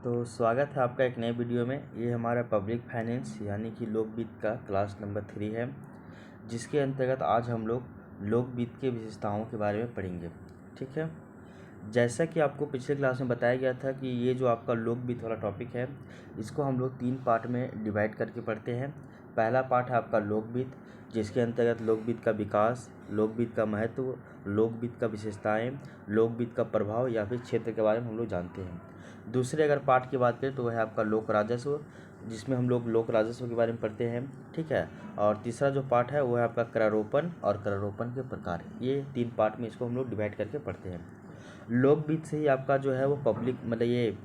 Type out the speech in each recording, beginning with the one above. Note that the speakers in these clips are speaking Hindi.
तो स्वागत है आपका एक नए वीडियो में। ये हमारा पब्लिक फाइनेंस यानी कि लोकवित्त का क्लास नंबर 3 है, जिसके अंतर्गत आज हम लोग लोकवित्त के विशेषताओं के बारे में पढ़ेंगे। ठीक है, जैसा कि आपको पिछले क्लास में बताया गया था कि ये जो आपका लोकवित्त वाला टॉपिक है, इसको हम लोग 3 पार्ट में डिवाइड करके पढ़ते हैं। पहला पार्ट है आपका लोकवित्त, जिसके अंतर्गत लोकवित्त का विकास, लोकवित्त का महत्व, लोकवित्त का विशेषताएं, लोकवित्त का प्रभाव या फिर क्षेत्र के बारे में हम लोग जानते हैं। दूसरे अगर पार्ट की बात करें तो वह है आपका लोक राजस्व, जिसमें हम लोग लोक राजस्व के बारे में पढ़ते हैं। ठीक है, और तीसरा जो पार्ट है वो है आपका करारोपण और करारोपण के प्रकार। ये 3 पार्ट में इसको हम लोग डिवाइड करके पढ़ते हैं। लोकवित्त से ही आपका जो है वो पब्लिक मतलब ये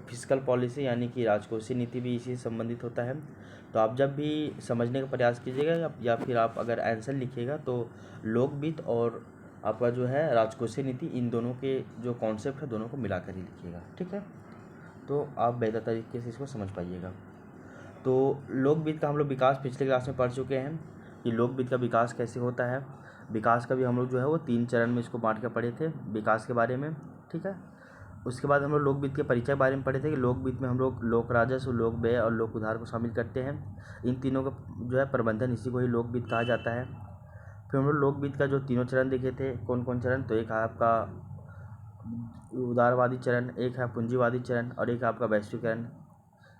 फिस्कल पॉलिसी यानी कि राजकोषीय नीति भी इसी से संबंधित होता है। तो आप जब भी समझने का प्रयास कीजिएगा या फिर आप अगर आंसर लिखिएगा तो लोकवित्त और आपका जो है राजकोषीय नीति, इन दोनों के जो कॉन्सेप्ट है दोनों को मिलाकर ही लिखिएगा। ठीक है, तो आप बेहतर तरीके से इसको समझ पाइएगा। तो लोकवित्त का हम लोग विकास पिछले क्लास में पढ़ चुके हैं कि लोकवित्त का विकास कैसे होता है। विकास का भी हम लोग जो है वो 3 चरण में इसको बांट कर पढ़े थे विकास के बारे में। ठीक है, उसके बाद हम लोग लोकवित्त के परिचय के बारे में पढ़े थे कि लोकवित्त में हम लोग लोक राजस्व, लोक व्यय और लोक उधार को शामिल करते हैं। इन तीनों का जो है प्रबंधन, इसी को ही लोकवित्त कहा जाता है। फिर हम लोग लोकवित्त का जो 3 चरण देखे थे, कौन कौन चरण, तो एक है आपका उदारवादी चरण, एक है पूंजीवादी चरण और एक है आपका वैश्वीकरण।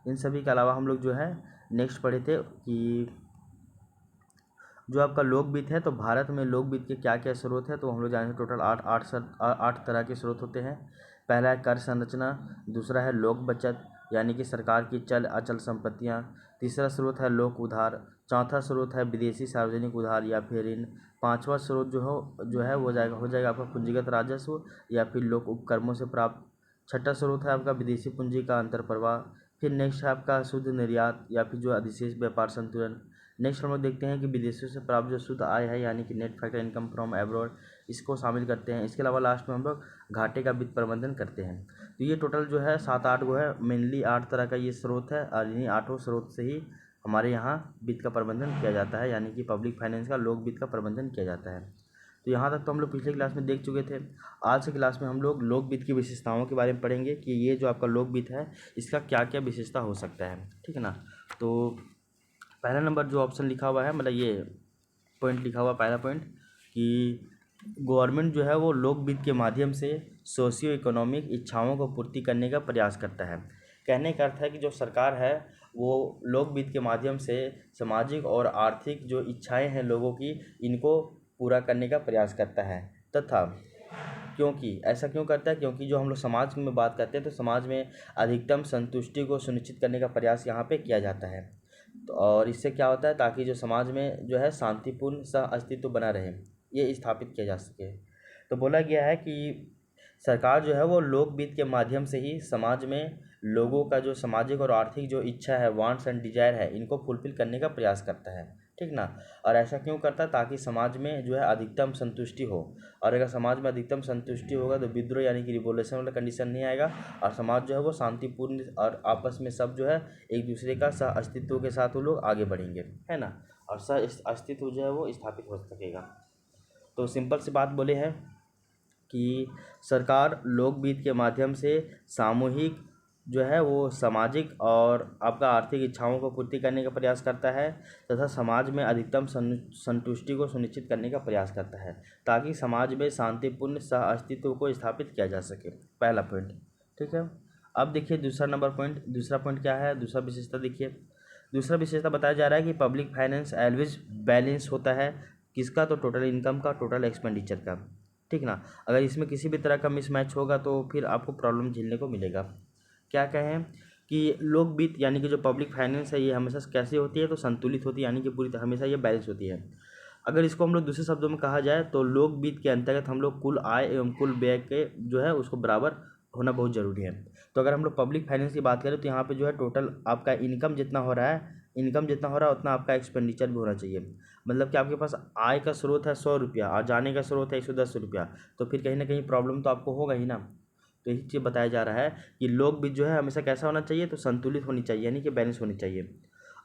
इन सभी के अलावा हम लोग जो है नेक्स्ट पढ़े थे कि जो आपका लोकवित्त है, तो भारत में लोकवित्त के क्या क्या स्रोत है, तो हम लोग जानेंगे टोटल 8 तरह के स्रोत होते हैं। पहला है कर संरचना, दूसरा है लोक बचत यानी कि सरकार की चल अचल संपत्तियां, तीसरा स्रोत है लोक उधार, चौथा स्रोत है विदेशी सार्वजनिक उधार या फिर ऋण, पांचवा स्रोत जो है वो हो जाएगा आपका पूंजीगत राजस्व या फिर लोक उपक्रमों से प्राप्त, छठा स्रोत है आपका विदेशी पूंजी का अंतर्प्रवाह, फिर नेक्स्ट है आपका शुद्ध निर्यात या फिर जो अधिशेष व्यापार संतुलन। नेक्स्ट हम लोग देखते हैं कि विदेशों से प्राप्त जो शुद्ध आय है यानी कि net factor income from abroad, इसको शामिल करते हैं। इसके अलावा लास्ट में हम लोग घाटे का वित्त प्रबंधन करते हैं। तो ये टोटल जो है 7-8 गो है, मेनली 8 तरह का ये स्रोत है और इन्हीं 8 स्रोत से ही हमारे यहाँ वित्त का प्रबंधन किया जाता है, यानी कि पब्लिक फाइनेंस का लोक वित्त का प्रबंधन किया जाता है। तो यहाँ तक तो हम लोग पिछले क्लास में देख चुके थे। आज के क्लास में हम लोग लोक वित्त की विशेषताओं के बारे में पढ़ेंगे कि ये जो आपका लोक वित्त है इसका क्या क्या विशेषता हो सकता है। ठीक है ना, तो पहला नंबर जो ऑप्शन लिखा हुआ है, मतलब ये पॉइंट लिखा हुआ पहला पॉइंट कि गवर्नमेंट जो है वो लोक वित्त के माध्यम से सोशियो इकोनॉमिक इच्छाओं को पूर्ति करने का प्रयास करता है। कहने का अर्थ है कि जो सरकार है वो लोक वित्त के माध्यम से सामाजिक और आर्थिक जो इच्छाएं हैं लोगों की, इनको पूरा करने का प्रयास करता है। तथा क्योंकि ऐसा क्यों करता है, क्योंकि जो हम लोग समाज में बात करते हैं तो समाज में अधिकतम संतुष्टि को सुनिश्चित करने का प्रयास यहाँ पे किया जाता है। तो और इससे क्या होता है, ताकि जो समाज में जो है शांतिपूर्ण सह अस्तित्व बना रहे, ये स्थापित किया जा सके। तो बोला गया है कि सरकार जो है वो लोक वित्त के माध्यम से ही समाज में लोगों का जो सामाजिक और आर्थिक जो इच्छा है, वांट्स एंड डिजायर है, इनको फुलफिल करने का प्रयास करता है। ठीक ना, और ऐसा क्यों करता है, ताकि समाज में जो है अधिकतम संतुष्टि हो। और अगर समाज में अधिकतम संतुष्टि होगा तो विद्रोह यानी कि रिवोल्यूशन वाला कंडीशन नहीं आएगा और समाज जो है वो शांतिपूर्ण और आपस में सब जो है एक दूसरे का सह अस्तित्व के साथ वो लोग आगे बढ़ेंगे, है ना, और सह अस्तित्व जो है वो स्थापित हो सकेगा। तो सिंपल सी बात बोले हैं कि सरकार लोक वित्त के माध्यम से सामूहिक जो है वो सामाजिक और आपका आर्थिक इच्छाओं को पूर्ति करने का प्रयास करता है तथा समाज में अधिकतम संतुष्टि को सुनिश्चित करने का प्रयास करता है, ताकि समाज में शांतिपूर्ण सह अस्तित्व को स्थापित किया जा सके। पहला पॉइंट। ठीक है, अब देखिए दूसरा पॉइंट क्या है, दूसरा विशेषता देखिए। दूसरा विशेषता बताया जा रहा है कि पब्लिक फाइनेंस ऑलवेज बैलेंस होता है, किसका, तो टोटल इनकम का, टोटल एक्सपेंडिचर का। ठीक ना, अगर इसमें किसी भी तरह का मिसमैच होगा तो फिर आपको प्रॉब्लम झेलने को मिलेगा। क्या कहें कि लोक वित्त यानी कि जो पब्लिक फाइनेंस है ये हमेशा कैसी होती है, तो संतुलित होती है, यानी कि पूरी हमेशा ये बैलेंस होती है। अगर इसको हम लोग दूसरे शब्दों में कहा जाए तो लोक वित्त के अंतर्गत हम लोग कुल आय एवं कुल व्यय के जो है उसको बराबर होना बहुत ज़रूरी है। तो अगर हम लोग पब्लिक फाइनेंस की बात करें तो यहाँ पे जो है टोटल आपका इनकम जितना हो रहा है उतना आपका एक्सपेंडिचर भी होना चाहिए। मतलब कि आपके पास आय का स्रोत है 100 रुपया और जाने का स्रोत है 110 रुपया, तो फिर कहीं ना कहीं प्रॉब्लम तो आपको होगा ही ना। तो यही चीज़ बताया जा रहा है कि लोक वित्त जो है हमेशा कैसा होना चाहिए, तो संतुलित होनी चाहिए, यानी कि बैलेंस होनी चाहिए।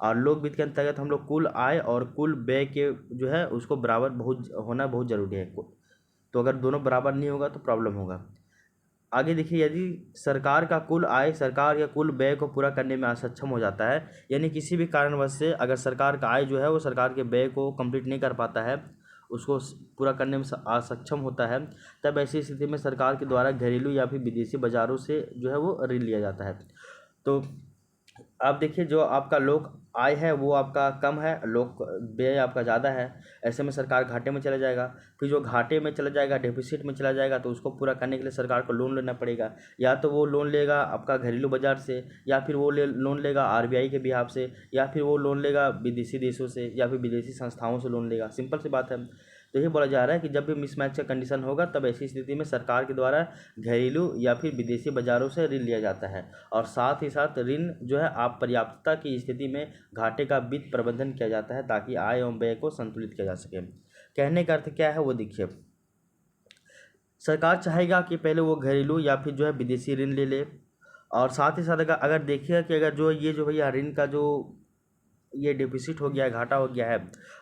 और लोक वित्त के अंतर्गत हम लोग कुल आय और कुल व्यय के जो है उसको बराबर बहुत होना बहुत ज़रूरी है। तो अगर दोनों बराबर नहीं होगा तो प्रॉब्लम होगा। आगे देखिए, यदि सरकार का कुल आय सरकार या कुल व्यय को पूरा करने में असक्षम हो जाता है, यानी किसी भी कारणवश से अगर सरकार का आय जो है वो सरकार के व्यय को कंप्लीट नहीं कर पाता है, उसको पूरा करने में असक्षम होता है, तब ऐसी स्थिति में सरकार के द्वारा घरेलू या फिर विदेशी बाजारों से जो है वो ऋण लिया जाता है। तो आप देखिए, जो आपका लोक आय है वो आपका कम है, लोक व्यय आपका ज़्यादा है, ऐसे में सरकार घाटे में चला जाएगा। फिर जो घाटे में चला जाएगा, डेफिसिट में चला जाएगा, तो उसको पूरा करने के लिए सरकार को लोन लेना पड़ेगा। या तो वो लोन लेगा आपका घरेलू बाजार से, या फिर वो लोन लेगा आरबीआई के बिहाफ से, या फिर वो लोन लेगा विदेशी देशों से, या फिर विदेशी संस्थाओं से लोन लेगा। सिंपल सी बात है। तो ये बोला जा रहा है कि जब भी मिसमैच का कंडीशन होगा, तब ऐसी स्थिति में सरकार के द्वारा घरेलू या फिर विदेशी बाजारों से ऋण लिया जाता है, और साथ ही साथ ऋण जो है आप पर्याप्तता की स्थिति में घाटे का वित्त प्रबंधन किया जाता है, ताकि आय एवं व्यय को संतुलित किया जा सके। कहने का अर्थ क्या है वो देखिए, सरकार चाहेगा कि पहले वो घरेलू या फिर जो है विदेशी ऋण ले ले, और साथ ही साथ अगर देखिएगा कि अगर जो ये जो भैया ऋण का जो ये डिफिसिट हो गया है, घाटा हो गया है,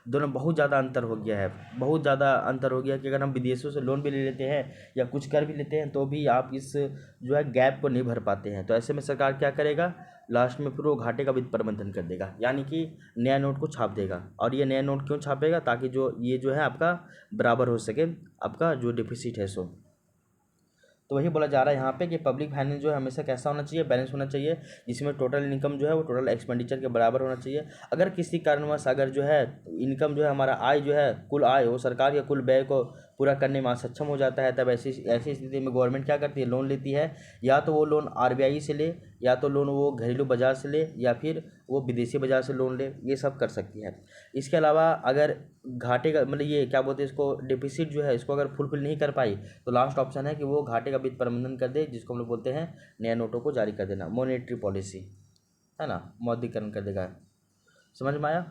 दोनों बहुत ज़्यादा अंतर हो गया है, बहुत ज़्यादा अंतर हो गया कि अगर हम विदेशों से लोन भी ले लेते हैं या कुछ कर भी लेते हैं, तो भी आप इस जो है गैप को नहीं भर पाते हैं। तो ऐसे में सरकार क्या करेगा, लास्ट में फिर वो घाटे का वित्त प्रबंधन कर देगा, यानी कि नया नोट को छाप देगा। और ये नया नोट क्यों छापेगा, ताकि जो ये जो है आपका बराबर हो सके आपका जो डिफिसिट है सो। तो वही बोला जा रहा है यहाँ पे कि पब्लिक फाइनेंस जो है हमेशा कैसा होना चाहिए, बैलेंस होना चाहिए, जिसमें टोटल इनकम जो है वो टोटल एक्सपेंडिचर के बराबर होना चाहिए। अगर किसी कारणवश अगर जो है इनकम जो है हमारा आय जो है कुल आय वो सरकार या कुल व्यय को पूरा करने में असक्षम हो जाता है, तब ऐसी ऐसी स्थिति में गवर्नमेंट क्या करती है, लोन लेती है। या तो वो लोन आरबीआई से ले, या तो लोन वो घरेलू बाजार से ले, या फिर वो विदेशी बाजार से लोन ले, ये सब कर सकती है। इसके अलावा अगर घाटे का मतलब ये क्या बोलते हैं इसको, डिफिसिट जो है इसको अगर फुलफिल नहीं कर पाई, तो लास्ट ऑप्शन है कि वो घाटे का वित्त प्रबंधन कर दे, जिसको हम लोग बोलते हैं नया नोटों को जारी कर देना, मॉनेटरी पॉलिसी, है ना, मौद्रिकरण कर देगा। समझ में आया?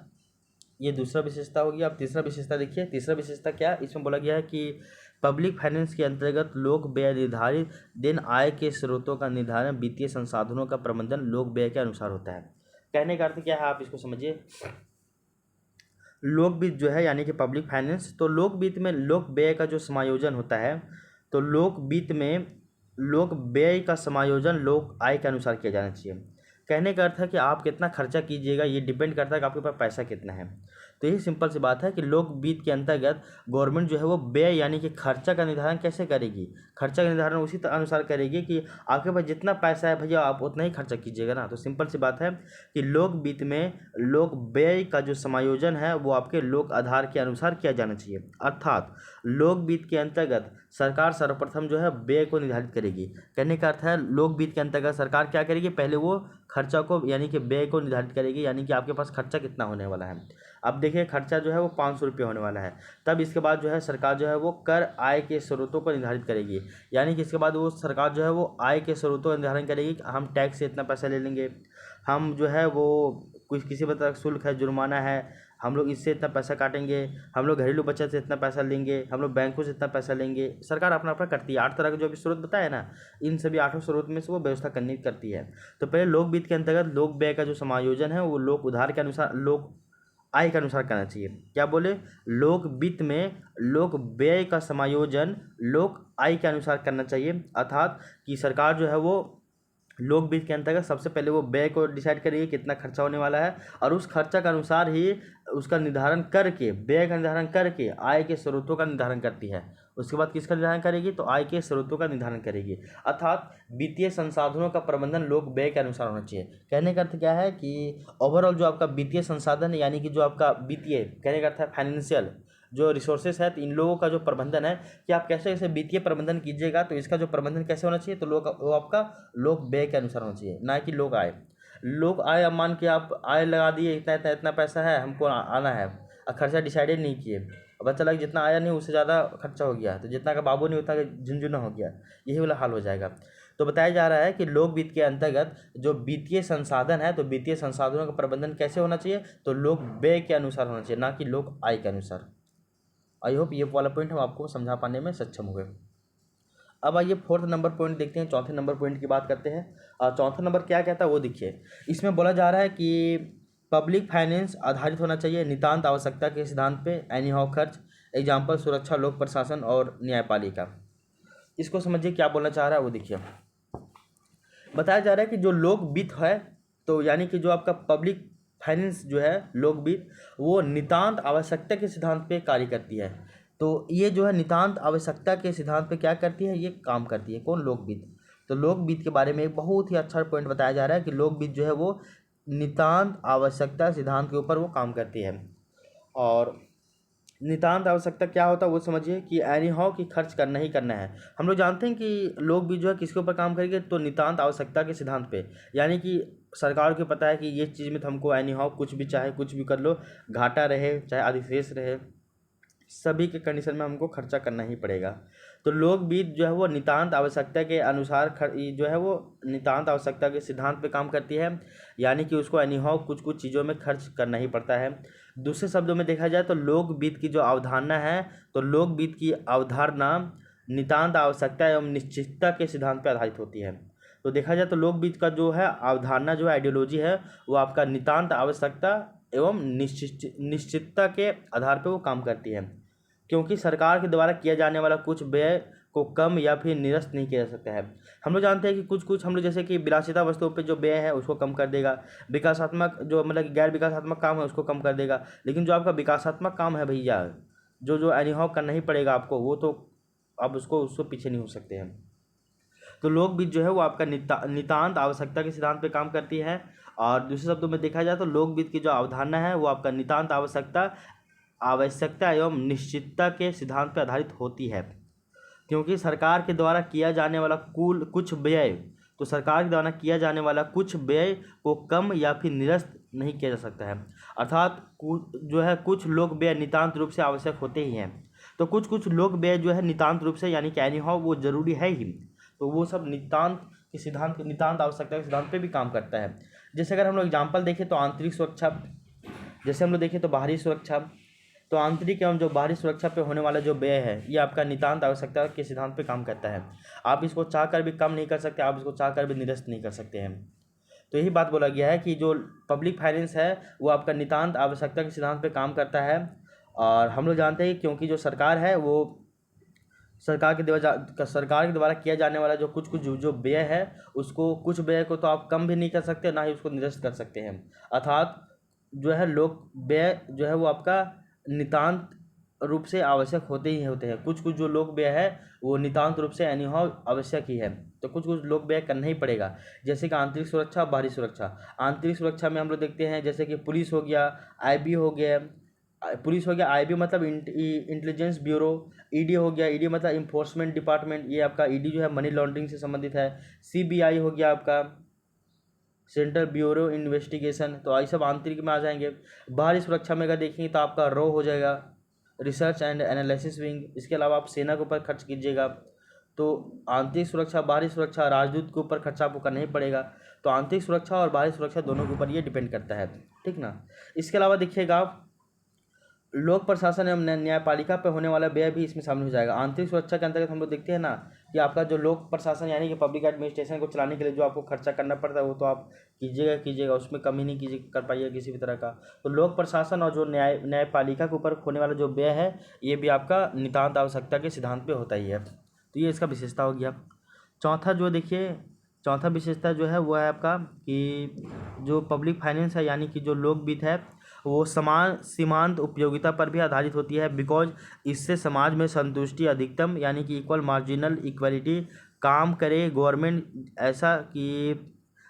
ये दूसरा विशेषता होगी। अब तीसरा विशेषता देखिए, तीसरा विशेषता क्या, इसमें बोला गया है कि पब्लिक फाइनेंस के अंतर्गत लोक व्यय निर्धारित दिन आय के स्रोतों का निर्धारण, वित्तीय संसाधनों का प्रबंधन लोक व्यय के अनुसार होता है। कहने का अर्थ क्या है, आप इसको समझिए। लोक वित्त जो है यानी कि पब्लिक फाइनेंस, तो लोक वित्त में लोक व्यय का जो समायोजन होता है, तो लोक वित्त में लोक व्यय का समायोजन लोक आय के अनुसार किया जाना चाहिए। कहने का अर्थ है कि आप कितना खर्चा कीजिएगा ये डिपेंड करता है कि आपके पास पैसा कितना है। तो यही सिंपल सी बात है कि लोक वित्त के अंतर्गत गवर्नमेंट जो है वो व्यय यानी कि खर्चा का निर्धारण कैसे करेगी, खर्चा का निर्धारण उसी अनुसार करेगी कि आपके पास जितना पैसा है भैया आप उतना ही खर्चा कीजिएगा ना। तो सिंपल सी बात है कि लोक वित्त में लोक व्यय का जो समायोजन है वो आपके लोक आधार के अनुसार किया जाना चाहिए। अर्थात लोक वित्त के अंतर्गत सरकार सर्वप्रथम जो है व्यय को निर्धारित करेगी। कहने का अर्थ है लोक वित्त के अंतर्गत सरकार क्या करेगी, पहले वो खर्चा को यानी कि व्यय को निर्धारित करेगी, यानी कि आपके पास खर्चा कितना होने वाला है। अब देखिए खर्चा जो है वो 500 रुपये होने वाला है, तब इसके बाद जो है सरकार जो है वो कर आय के स्रोतों को निर्धारित करेगी, यानी कि इसके बाद वो सरकार जो है वो आय के स्रोतों का निर्धारण करेगी कि हम टैक्स से इतना पैसा ले लेंगे, हम जो है वो कुछ किसी प्रकार का शुल्क है, जुर्माना है, हम लोग इससे इतना पैसा काटेंगे, हम लोग घरेलू बचत से इतना पैसा लेंगे, हम लोग बैंकों से इतना पैसा लेंगे। सरकार अपना अपना करती है। 8 तरह के जो अभी स्रोत बताया ना, इन सभी 8 स्रोत में से वो व्यवस्था करनी करती है। तो पहले लोक वित्त के अंतर्गत लोक व्यय का जो समायोजन है वो लोक उधार के अनुसार लोक आय के अनुसार करना चाहिए। क्या बोले, लोक वित्त में लोक व्यय का समायोजन लोक आय के अनुसार करना चाहिए। अर्थात कि सरकार जो है वो लोक वित्त के अंतर्गत सबसे पहले वो व्यय को डिसाइड करेगी कितना खर्चा होने वाला है, और उस खर्चा के अनुसार ही उसका निर्धारण करके, व्यय का निर्धारण करके आय के स्रोतों का निर्धारण करती है। उसके बाद किसका निर्धारण करेगी, तो आय के स्रोतों का निर्धारण करेगी। अर्थात वित्तीय संसाधनों का प्रबंधन लोक व्यय के अनुसार होना चाहिए। कहने का अर्थ क्या है कि ओवरऑल जो आपका वित्तीय संसाधन यानी कि जो आपका वित्तीय, कहने का अर्थ है फाइनेंशियल जो रिसोर्सेस है, तो इन लोगों का जो प्रबंधन है कि आप कैसे कैसे वित्तीय प्रबंधन कीजिएगा, तो इसका जो प्रबंधन कैसे होना चाहिए, तो वो आपका लोक व्यय के अनुसार होना चाहिए, ना कि लोक आय। लोक आय, अब मान के आप आय लगा दिए, इतना इतना इतना पैसा है हमको आना है, और खर्चा डिसाइडेड नहीं किए, पता चला कि जितना आया नहीं उससे ज़्यादा खर्चा हो गया, तो जितना का बाबू नहीं उतना झुंझुना हो गया, यही वाला हाल हो जाएगा। तो बताया जा रहा है कि लोक वित्त के अंतर्गत जो वित्तीय संसाधन है, तो वित्तीय संसाधनों का प्रबंधन कैसे होना चाहिए, तो लोक व्यय के अनुसार होना चाहिए, ना कि लोक आय के अनुसार। आई होप ये वाला पॉइंट हम आपको समझा पाने में सक्षम हुए। अब आइए 4th नंबर पॉइंट देखते हैं, 4थे नंबर पॉइंट की बात करते हैं। और 4था नंबर क्या कहता है वो देखिए, इसमें बोला जा रहा है कि पब्लिक फाइनेंस आधारित होना चाहिए नितांत आवश्यकता के सिद्धांत पे, एनी हाउ खर्च, एग्जाम्पल सुरक्षा, लोक प्रशासन और न्यायपालिका। इसको समझिए क्या बोलना चाह रहा है वो देखिए। बताया जा रहा है कि जो लोक वित्त है, तो यानी कि जो आपका पब्लिक फाइनेंस जो है लोक वित्त, वो नितांत आवश्यकता के सिद्धांत पे कार्य करती है। तो ये जो है नितांत आवश्यकता के सिद्धांत पे क्या करती है, ये काम करती है। कौन? लोक वित्त। तो लोक वित्त के बारे में एक बहुत ही अच्छा पॉइंट बताया जा रहा है कि लोक वित्त जो है वो नितांत आवश्यकता सिद्धांत के ऊपर वो काम करती है। और नितांत आवश्यकता क्या होता है वो समझिए कि एनी हाउ कि खर्च करना ही करना है। हम लोग जानते हैं कि लोग भी जो है किसके ऊपर काम करेंगे, तो नितांत आवश्यकता के सिद्धांत पे। यानी कि सरकार को पता है कि ये चीज़ में तो हमको एनी हाउ कुछ भी चाहे कुछ भी कर लो, घाटा रहे चाहे अधिशेष रहे, सभी के कंडीशन में हमको खर्चा करना ही पड़ेगा। तो लोक वित्त जो है वो नितांत आवश्यकता के अनुसार जो है वो नितांत आवश्यकता के सिद्धांत पे काम करती है। यानी कि उसको एनी हाउ कुछ कुछ चीज़ों में खर्च करना ही पड़ता है। दूसरे शब्दों में देखा जाए तो लोक वित्त की जो अवधारणा है, तो लोक वित्त की अवधारणा नितांत आवश्यकता एवं निश्चितता के सिद्धांत पर आधारित होती है। तो देखा जाए तो लोक वित्त का जो है अवधारणा जो आइडियोलॉजी है वो आपका नितांत आवश्यकता एवं निश्चितता के आधार पर वो काम करती है। क्योंकि सरकार के द्वारा किया जाने वाला कुछ व्यय को कम या फिर निरस्त नहीं किया जा सकता है। हम लोग जानते हैं कि कुछ कुछ हम लोग जैसे कि विलासिता वस्तुओं पे जो व्यय है उसको कम कर देगा, विकासात्मक जो मतलब गैर विकासात्मक काम है उसको कम कर देगा, लेकिन जो आपका विकासात्मक काम है भैया, जो जो एनीहाउ करना ही पड़ेगा आपको, वो तो अब उसको पीछे नहीं हो सकते हैं। तो लोक वित्त जो है वो आपका नितांत आवश्यकता के सिद्धांत पे काम करती है। और दूसरे शब्दों में देखा जाए तो लोक वित्त की जो अवधारणा है वो आपका नितांत आवश्यकता एवं निश्चितता के सिद्धांत पर आधारित होती है। क्योंकि सरकार के द्वारा किया जाने वाला कुछ व्यय, तो सरकार के द्वारा किया जाने वाला कुछ व्यय को कम या फिर निरस्त नहीं किया जा सकता है। अर्थात जो है कुछ लोक व्यय नितांत रूप से आवश्यक होते ही हैं। तो कुछ कुछ लोक व्यय जो है नितांत रूप से यानी कि एनीहाउ वो जरूरी है ही। तो वो सब नितांत आवश्यकता के सिद्धांत पे भी काम करता है। जैसे अगर हम लोग एग्जाम्पल देखें तो आंतरिक सुरक्षा, जैसे हम लोग देखें तो बाहरी सुरक्षा, तो आंतरिक एवं जो बाहरी सुरक्षा पे होने वाला जो व्यय है ये आपका नितांत आवश्यकता के सिद्धांत पे काम करता है। आप इसको चाहकर भी कम नहीं कर सकते, आप इसको चाहकर भी निरस्त नहीं कर सकते हैं। तो यही बात बोला गया है कि जो पब्लिक फाइनेंस है वो आपका नितांत आवश्यकता के सिद्धांत पे काम करता है। और हम लोग जानते हैं क्योंकि जो सरकार है वो सरकार के द्वारा किया जाने वाला जो कुछ कुछ जो व्यय है, उसको कुछ व्यय को तो आप कम भी नहीं कर सकते, ना ही उसको निरस्त कर सकते हैं। अर्थात जो है लोक व्यय जो है वो आपका नितांत रूप से आवश्यक होते ही होते हैं। कुछ कुछ जो लोक व्यय है वो नितांत रूप से एनीहाउ आवश्यक ही है, तो कुछ कुछ लोक व्यय करना ही पड़ेगा। जैसे कि आंतरिक सुरक्षा, बाहरी सुरक्षा। आंतरिक सुरक्षा में हम लोग देखते हैं जैसे कि पुलिस हो गया, आईबी हो गया, आईबी मतलब इंटेलिजेंस ब्यूरो, ईडी हो गया, ईडी मतलब इन्फोर्समेंट डिपार्टमेंट, ये आपका ईडी जो है मनी लॉन्ड्रिंग से संबंधित है। सीबीआई हो गया आपका सेंट्रल ब्यूरो इन्वेस्टिगेशन, तो ये सब आंतरिक में आ जाएंगे। बाहरी सुरक्षा में अगर देखेंगे तो आपका रॉ हो जाएगा, रिसर्च एंड एनालिसिस विंग। इसके अलावा आप सेना के ऊपर खर्च कीजिएगा। तो आंतरिक सुरक्षा, बाहरी सुरक्षा, राजदूत के ऊपर खर्चा आपको करना ही पड़ेगा। तो आंतरिक सुरक्षा और बाहरी सुरक्षा दोनों के ऊपर ये डिपेंड करता है, ठीक ना। इसके अलावा देखिएगा लोक प्रशासन एवं न्यायपालिका पर होने वाला व्यय भी इसमें शामिल हो जाएगा। आंतरिक सुरक्षा के अंतर्गत हम लोग देखते हैं ना कि आपका जो लोक प्रशासन यानी कि पब्लिक एडमिनिस्ट्रेशन को चलाने के लिए जो आपको खर्चा करना पड़ता है वो तो आप कीजिएगा, उसमें कमी नहीं कर पाइएगा किसी भी तरह का। तो लोक प्रशासन और जो न्यायपालिका के ऊपर होने वाला जो व्यय है ये भी आपका नितांत आवश्यकता के सिद्धांत पर होता ही है। तो ये इसका विशेषता हो गया। चौथा विशेषता जो है वो है आपका कि जो पब्लिक फाइनेंस है यानी कि जो लोक वित्त है वो समान सीमांत उपयोगिता पर भी आधारित होती है। बिकॉज इससे समाज में संतुष्टि अधिकतम यानी कि इक्वल मार्जिनल इक्वलिटी काम करे गवर्नमेंट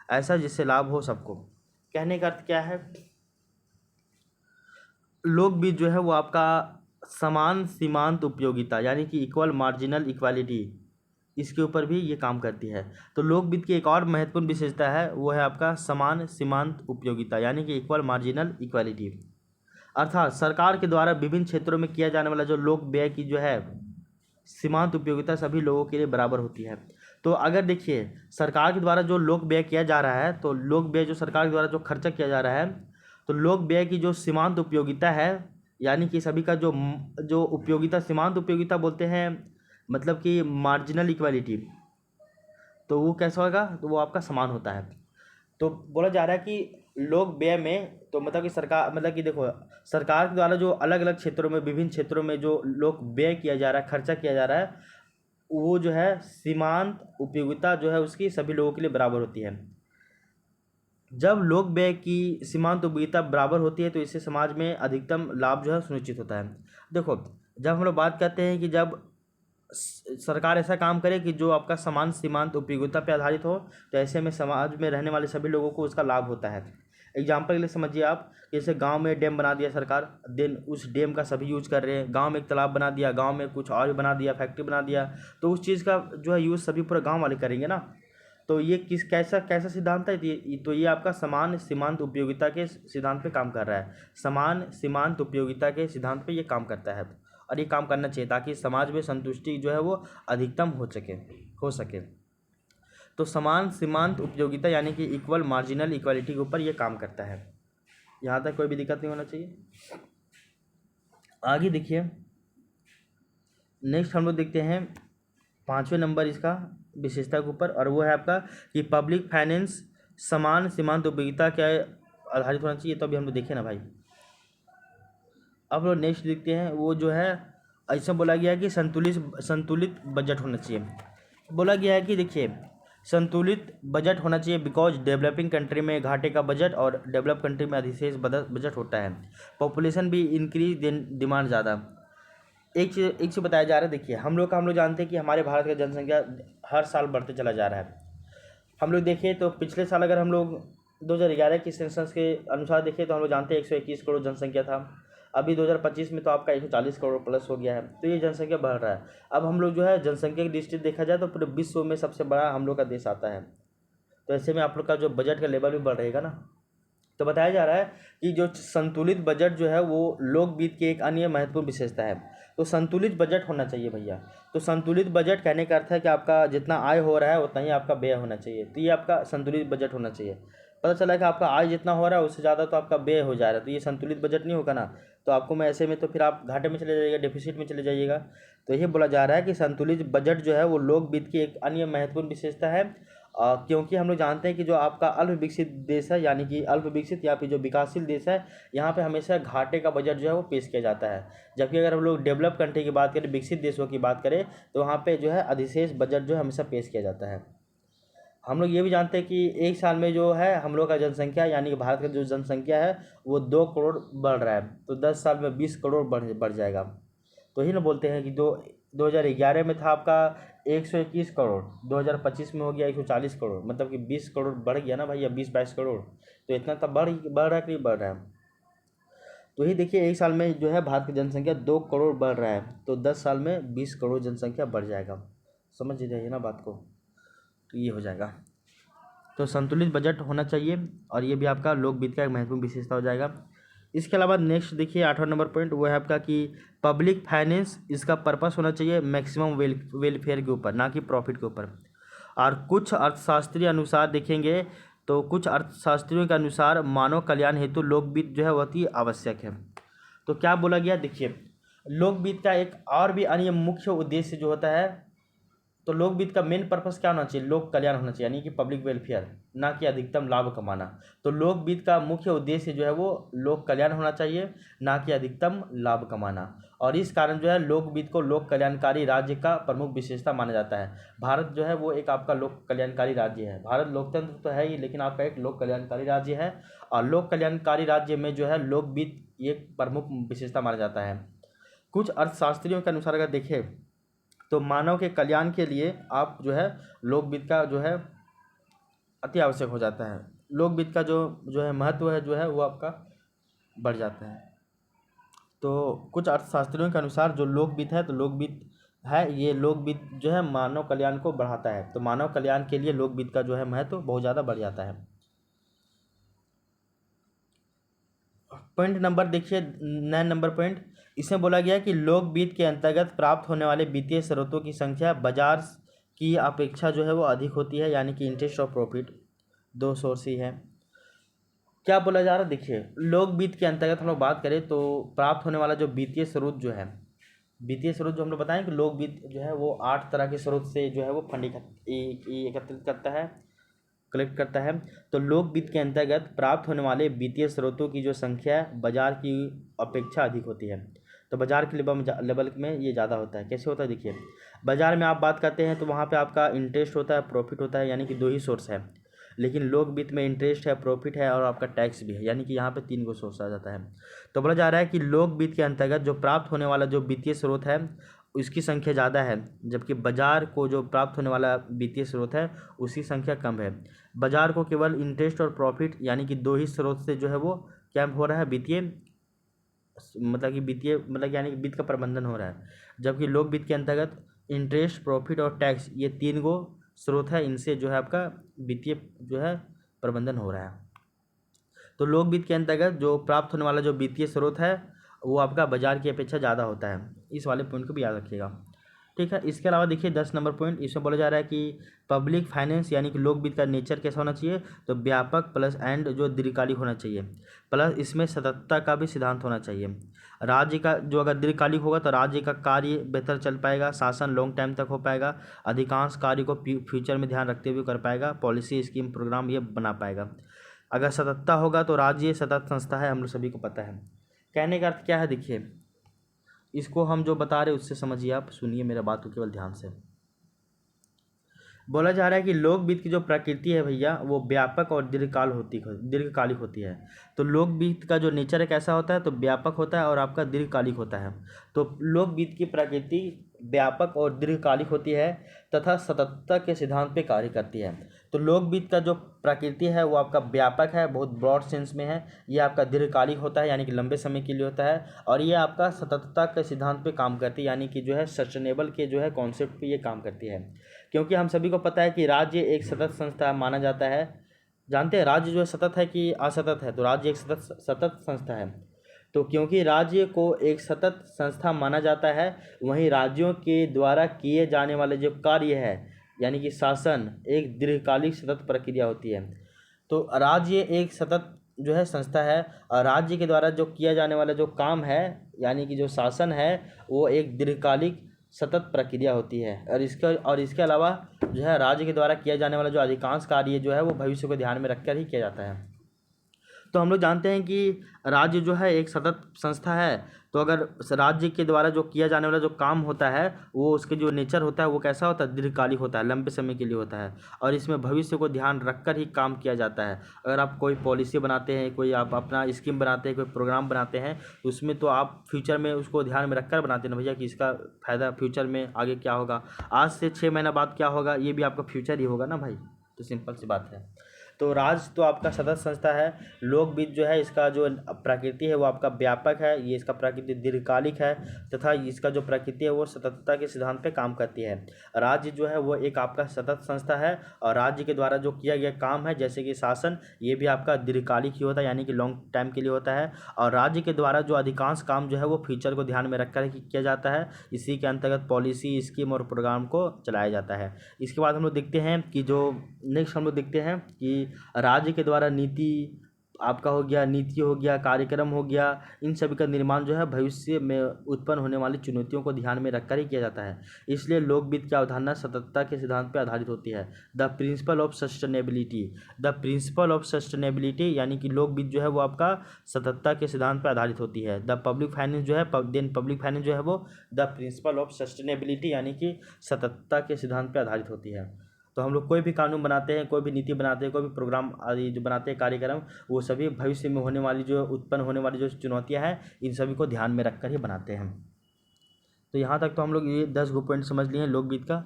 ऐसा जिससे लाभ हो सबको। कहने का अर्थ क्या है, लोक वित्त जो है वो आपका समान सीमांत उपयोगिता यानी कि इक्वल मार्जिनल इक्वालिटी, इसके ऊपर भी ये काम करती है। तो लोक वित्त की एक और महत्वपूर्ण विशेषता है वो है आपका समान सीमांत उपयोगिता यानी कि इक्वल मार्जिनल इक्वालिटी। अर्थात सरकार के द्वारा विभिन्न क्षेत्रों में किया जाने वाला जो लोक व्यय की जो है सीमांत उपयोगिता सभी लोगों के लिए बराबर होती है। तो अगर देखिए सरकार के द्वारा जो लोक व्यय किया जा रहा है, तो लोक व्यय जो सरकार के द्वारा जो खर्चा किया जा रहा है, तो लोक व्यय की जो सीमांत उपयोगिता है यानी कि सभी का जो उपयोगिता, सीमांत उपयोगिता बोलते हैं मतलब कि मार्जिनल इक्वालिटी, तो वो कैसा होगा, तो वो आपका समान होता है। तो बोला जा रहा है कि लोक व्यय में तो मतलब कि सरकार मतलब कि देखो सरकार के द्वारा जो अलग अलग क्षेत्रों में विभिन्न क्षेत्रों में जो लोक व्यय किया जा रहा है, खर्चा किया जा रहा है, वो जो है सीमांत उपयोगिता जो है उसकी सभी लोगों के लिए बराबर होती है। जब लोक व्यय की सीमांत उपयोगिता बराबर होती है तो इससे समाज में अधिकतम लाभ जो है सुनिश्चित होता है। देखो, जब हम लोग बात करते हैं कि जब सरकार ऐसा काम करे कि जो आपका समान सीमांत उपयोगिता पे आधारित हो, तो ऐसे में समाज में रहने वाले सभी लोगों को उसका लाभ होता है। एग्जाम्पल के लिए समझिए आप, जैसे गांव में डैम बना दिया सरकार, देन उस डैम का सभी यूज कर रहे हैं। गांव में एक तालाब बना दिया, गांव में कुछ और भी बना दिया, फैक्ट्री बना दिया, तो उस चीज़ का जो है यूज सभी पूरे गांव वाले करेंगे ना। तो ये किस कैसा कैसा सिद्धांत है, तो ये आपका समान सीमांत उपयोगिता के सिद्धांत पे काम कर रहा है। समान सीमांत उपयोगिता के सिद्धांत पे ये काम करता है, और ये काम करना चाहिए ताकि समाज में संतुष्टि जो है वो अधिकतम हो सके। तो समान सीमांत उपयोगिता यानी कि इक्वल मार्जिनल इक्वालिटी के ऊपर ये काम करता है। यहाँ तक कोई भी दिक्कत नहीं होना चाहिए। आगे देखिए, नेक्स्ट हम लोग देखते हैं 5वें नंबर इसका विशेषता के ऊपर, और वो है आपका कि पब्लिक फाइनेंस समान सीमांत उपयोगिता क्या आधारित होना चाहिए। तो अभी हम लोग देखें ना भाई, अब लोग नेक्स्ट देखते हैं। वो जो है ऐसा बोला गया है कि संतुलित बजट होना चाहिए। बोला गया है कि देखिए, संतुलित बजट होना चाहिए बिकॉज डेवलपिंग कंट्री में घाटे का बजट और डेवलप कंट्री में अधिशेष बजट होता है। पॉपुलेशन भी इंक्रीज, डिमांड ज़्यादा। एक चीज़ बताया जा रहा है। देखिए, हम लोग जानते हैं कि हमारे भारत का जनसंख्या हर साल बढ़ते चला जा रहा है। हम लोग देखें तो पिछले साल अगर हम लोग 2011 की सेंसस के अनुसार देखें तो हम लोग जानते हैं 121 करोड़ जनसंख्या था। अभी 2025 में तो आपका 140 करोड़ प्लस हो गया है। तो ये जनसंख्या बढ़ रहा है। अब हम लोग जो है जनसंख्या की दृष्टि से देखा जाए तो पूरे विश्व में सबसे बड़ा हम लोग का देश आता है। तो ऐसे में आप लोग का जो बजट का लेवल भी बढ़ रहेगा ना। तो बताया जा रहा है कि जो संतुलित बजट जो है वो लोकवित्त की एक अन्य महत्वपूर्ण विशेषता है। तो संतुलित बजट होना चाहिए भैया। तो संतुलित बजट कहने का अर्थ है कि आपका जितना आय हो रहा है उतना ही आपका व्यय होना चाहिए। तो ये आपका संतुलित बजट होना चाहिए। पता चला कि आपका आय जितना हो रहा है उससे ज़्यादा तो आपका व्यय हो जा रहा है, तो ये संतुलित बजट नहीं होगा ना। तो आपको मैं ऐसे में तो फिर आप घाटे में चले जाइएगा, डेफिसिट में चले जाइएगा। तो ये बोला जा रहा है कि संतुलित बजट जो है वो लोकवित्त की एक अन्य महत्वपूर्ण विशेषता है। क्योंकि हम लोग जानते हैं कि जो आपका अल्प विकसित देश है, यानी कि अल्प विकसित या फिर जो विकासशील देश है, यहाँ पे हमेशा घाटे का बजट जो है वो पेश किया जाता है। जबकि अगर हम लोग डेवलप कंट्री की बात करें, विकसित देशों की बात करें, तो वहाँ पे जो है अधिशेष बजट जो है हमेशा पेश किया जाता है। हम लोग ये भी जानते हैं कि एक साल में जो है हम लोग का जनसंख्या यानी कि भारत का जो जनसंख्या है वो 2 करोड़ बढ़ रहा है। तो 10 साल में 20 करोड़ बढ़ जाएगा। तो ही ना बोलते हैं कि 2011 में था आपका 121 करोड़, 2025 में हो गया 140 करोड़, मतलब कि 20 करोड़ बढ़ गया ना भैया, 20-22 करोड़। तो इतना तब बढ़ रहा है कि नहीं बढ़ रहा है। तो ही देखिए, एक साल में जो है भारत की जनसंख्या 2 करोड़ बढ़ रहा है, तो 10 साल में 20 करोड़ जनसंख्या बढ़ जाएगा। समझ जाइए ना बात को। तो ये हो जाएगा। तो संतुलित बजट होना चाहिए, और ये भी आपका लोकवित्त का एक महत्वपूर्ण विशेषता हो जाएगा। इसके अलावा नेक्स्ट देखिए 8वां नंबर पॉइंट, वो है आपका कि पब्लिक फाइनेंस इसका पर्पस होना चाहिए मैक्सिमम वेलफेयर के ऊपर, ना कि प्रॉफिट के ऊपर। और कुछ अर्थशास्त्री अनुसार देखेंगे तो कुछ अर्थशास्त्रियों के अनुसार मानव कल्याण हेतु लोकवित्त जो है बहुत ही आवश्यक है। तो क्या बोला गया, देखिए, लोकवित्त का एक और भी अन्य मुख्य उद्देश्य जो होता है, तो लोकवित्त का मेन पर्पस क्या होना चाहिए, लोक कल्याण होना चाहिए, यानी कि पब्लिक वेलफेयर, ना कि अधिकतम लाभ कमाना। तो लोकवित्त का मुख्य उद्देश्य जो है वो लोक कल्याण होना चाहिए, ना कि अधिकतम लाभ कमाना। और इस कारण जो है लोकवित्त को लोक कल्याणकारी राज्य का प्रमुख विशेषता माना जाता है। भारत जो है वो एक आपका लोक कल्याणकारी राज्य है। भारत लोकतंत्र तो है ही, लेकिन आपका एक लोक कल्याणकारी राज्य है। और लोक कल्याणकारी राज्य में जो है लोकवित्त एक प्रमुख विशेषता माना जाता है। कुछ अर्थशास्त्रियों के अनुसार अगर देखें तो मानव के कल्याण के लिए आप जो है लोकवित्त का जो है अति आवश्यक हो जाता है। लोकवित्त का जो है महत्व है जो है वो आपका बढ़ जाता है। तो कुछ अर्थशास्त्रियों के अनुसार जो लोकवित्त है, तो लोकवित्त है, ये लोकवित्त जो है मानव कल्याण को बढ़ाता है। तो मानव कल्याण के लिए लोकवित्त का जो है महत्व बहुत ज़्यादा बढ़ जाता है। पॉइंट नंबर देखिए 9 नंबर पॉइंट, इसमें बोला गया है कि लोकवित्त के अंतर्गत प्राप्त होने वाले वित्तीय स्रोतों की संख्या बाजार की अपेक्षा जो है वो अधिक होती है, यानी कि इंटरेस्ट ऑफ प्रॉफिट 2 सोर्स ही है। क्या बोला जा रहा है, देखिए, लोकवित्त के अंतर्गत हम लोग बात करें तो प्राप्त होने वाला जो वित्तीय स्रोत जो है, वित्तीय स्रोत जो हम लोग बताएं कि लोकवित्त जो है वो 8 तरह के स्रोत से जो है वो फंड एकत्रित करता है, कलेक्ट करता है। तो लोकवित्त के अंतर्गत प्राप्त होने वाले वित्तीय स्रोतों की जो संख्या है बाजार की अपेक्षा अधिक होती है। तो बाज़ार के लेवल में ये ज़्यादा होता है। कैसे होता है देखिए, बाज़ार में आप बात करते हैं तो वहाँ पे आपका इंटरेस्ट होता है, प्रॉफिट होता है, यानी कि 2 ही सोर्स है। लेकिन लोक वित्त में इंटरेस्ट है, प्रॉफिट है और आपका टैक्स भी है, यानी कि यहाँ पे 3 गो सोर्स आ जाता है। तो बोला जा रहा है कि लोक वित्त के अंतर्गत जो प्राप्त होने वाला जो वित्तीय स्रोत है उसकी संख्या ज़्यादा है, जबकि बाजार को जो प्राप्त होने वाला वित्तीय स्रोत है उसकी संख्या कम है। बाजार को केवल इंटरेस्ट और प्रॉफिट यानी कि 2 ही स्रोत से जो है वो क्या हो रहा है, वित्तीय मतलब यानी कि वित्त का प्रबंधन हो रहा है। जबकि लोक वित्त के अंतर्गत इंटरेस्ट, प्रॉफिट और टैक्स ये 3 गो स्रोत है, इनसे जो है आपका वित्तीय जो है प्रबंधन हो रहा है। तो लोक वित्त के अंतर्गत जो प्राप्त होने वाला जो वित्तीय स्रोत है वो आपका बाजार की अपेक्षा ज़्यादा होता है। इस वाले पॉइंट को भी याद रखिएगा, ठीक है। इसके अलावा देखिए 10 नंबर पॉइंट, इसमें बोला जा रहा है कि पब्लिक फाइनेंस यानी कि लोक वित्त का नेचर कैसा होना चाहिए, तो व्यापक प्लस एंड जो दीर्घकालिक होना चाहिए, प्लस इसमें सततता का भी सिद्धांत होना चाहिए। राज्य का जो अगर दीर्घकालिक होगा तो राज्य का कार्य बेहतर चल पाएगा, शासन लॉन्ग टाइम तक हो पाएगा, अधिकांश कार्य को फ्यूचर में ध्यान रखते हुए कर पाएगा, पॉलिसी स्कीम प्रोग्राम ये बना पाएगा। अगर सततता होगा तो राज्य सतत संस्था है, हम लोग सभी को पता है। कहने का अर्थ क्या है देखिए, इसको हम जो बता रहे हैं उससे समझिए, आप सुनिए मेरा बात को केवल ध्यान से। बोला जा रहा है कि लोक वित्त की जो प्रकृति है भैया वो व्यापक और दीर्घकालिक होती है। तो लोक वित्त का जो नेचर है कैसा होता है, तो व्यापक होता है और आपका दीर्घकालिक होता है। तो लोक वित्त की प्रकृति व्यापक और दीर्घकालिक होती है तथा सततता के सिद्धांत पे कार्य करती है। तो लोक वित्त का जो प्रकृति है वो आपका व्यापक है, बहुत ब्रॉड सेंस में है। ये आपका दीर्घकालिक होता है यानी कि लंबे समय के लिए होता है, और ये आपका सततता के सिद्धांत पे काम करती है, यानी कि जो है सस्टेनेबल के जो है कॉन्सेप्ट पे ये काम करती है। क्योंकि हम सभी को पता है कि राज्य एक सतत संस्था माना जाता है। जानते हैं राज्य जो है सतत है कि असतत है, तो राज्य एक सतत संस्था है। तो क्योंकि राज्य को एक सतत संस्था माना जाता है, वहीं राज्यों के द्वारा किए जाने वाले जो कार्य है यानी कि शासन एक दीर्घकालिक सतत प्रक्रिया होती है। तो राज्य एक सतत जो है संस्था है, और राज्य के द्वारा जो किया जाने वाला जो काम है यानी कि जो शासन है वो एक दीर्घकालिक सतत प्रक्रिया होती है। और इसके अलावा जो है राज्य के द्वारा किया जाने वाला जो अधिकांश कार्य जो है वो भविष्य को ध्यान में रखकर ही किया जाता है। तो हम लोग जानते हैं कि राज्य जो है एक सतत संस्था है, तो अगर राज्य के द्वारा जो किया जाने वाला जो काम होता है वो उसके जो नेचर होता है वो कैसा होता है, दीर्घकालिक होता है, लंबे समय के लिए होता है, और इसमें भविष्य को ध्यान रखकर ही काम किया जाता है। अगर आप कोई पॉलिसी बनाते हैं, कोई आप अपना स्कीम बनाते हैं, कोई प्रोग्राम बनाते हैं, तो उसमें तो आप फ्यूचर में उसको ध्यान में रखकर बनाते हैं ना भैया कि इसका फ़ायदा फ्यूचर में आगे क्या होगा, आज से 6 महीना बाद क्या होगा, ये भी आपका फ्यूचर ही होगा ना भाई। तो सिंपल सी बात है। तो राज्य तो आपका सतत संस्था है। लोक वित्त जो है इसका जो प्रकृति है वो आपका व्यापक है, ये इसका प्रकृति दीर्घकालिक है, तथा इसका जो प्रकृति है वो सततता के सिद्धांत पे काम करती है। राज्य जो है वो एक आपका सतत संस्था है, और राज्य के द्वारा जो किया गया काम है जैसे कि शासन, ये भी आपका दीर्घकालिक ही होता है यानी कि लॉन्ग टाइम के लिए होता है। और राज्य के द्वारा जो अधिकांश काम जो है वो फ्यूचर को ध्यान में रखकर ही किया जाता है, इसी के अंतर्गत पॉलिसी, स्कीम और प्रोग्राम को चलाया जाता है। इसके बाद हम लोग देखते हैं कि जो नेक्स्ट हम लोग देखते हैं कि राज्य के द्वारा नीति आपका हो गया, नीति हो गया, कार्यक्रम हो गया, इन सभी का निर्माण जो है भविष्य में उत्पन्न होने वाली चुनौतियों को ध्यान में रखकर ही किया जाता है। इसलिए लोक वित्त की अवधारणा सततता के सिद्धांत पर आधारित होती है। द प्रिंसिपल ऑफ सस्टेनेबिलिटी यानी कि लोक वित्त जो है वो आपका सततता के सिद्धांत पर आधारित होती है। द पब्लिक फाइनेंस जो है पब्लिक फाइनेंस जो है वो द प्रिंसिपल ऑफ सस्टेनेबिलिटी यानी कि सततता के सिद्धांत पर आधारित होती है। तो हम लोग कोई भी कानून बनाते हैं, कोई भी नीति बनाते हैं, कोई भी प्रोग्राम आदि जो बनाते हैं, कार्यक्रम, वो सभी भविष्य में होने वाली जो उत्पन्न होने वाली जो चुनौतियां हैं इन सभी को ध्यान में रखकर ही बनाते हैं। तो यहाँ तक तो हम लोग ये 10 गो पॉइंट समझ लिए हैं लोक वित्त का।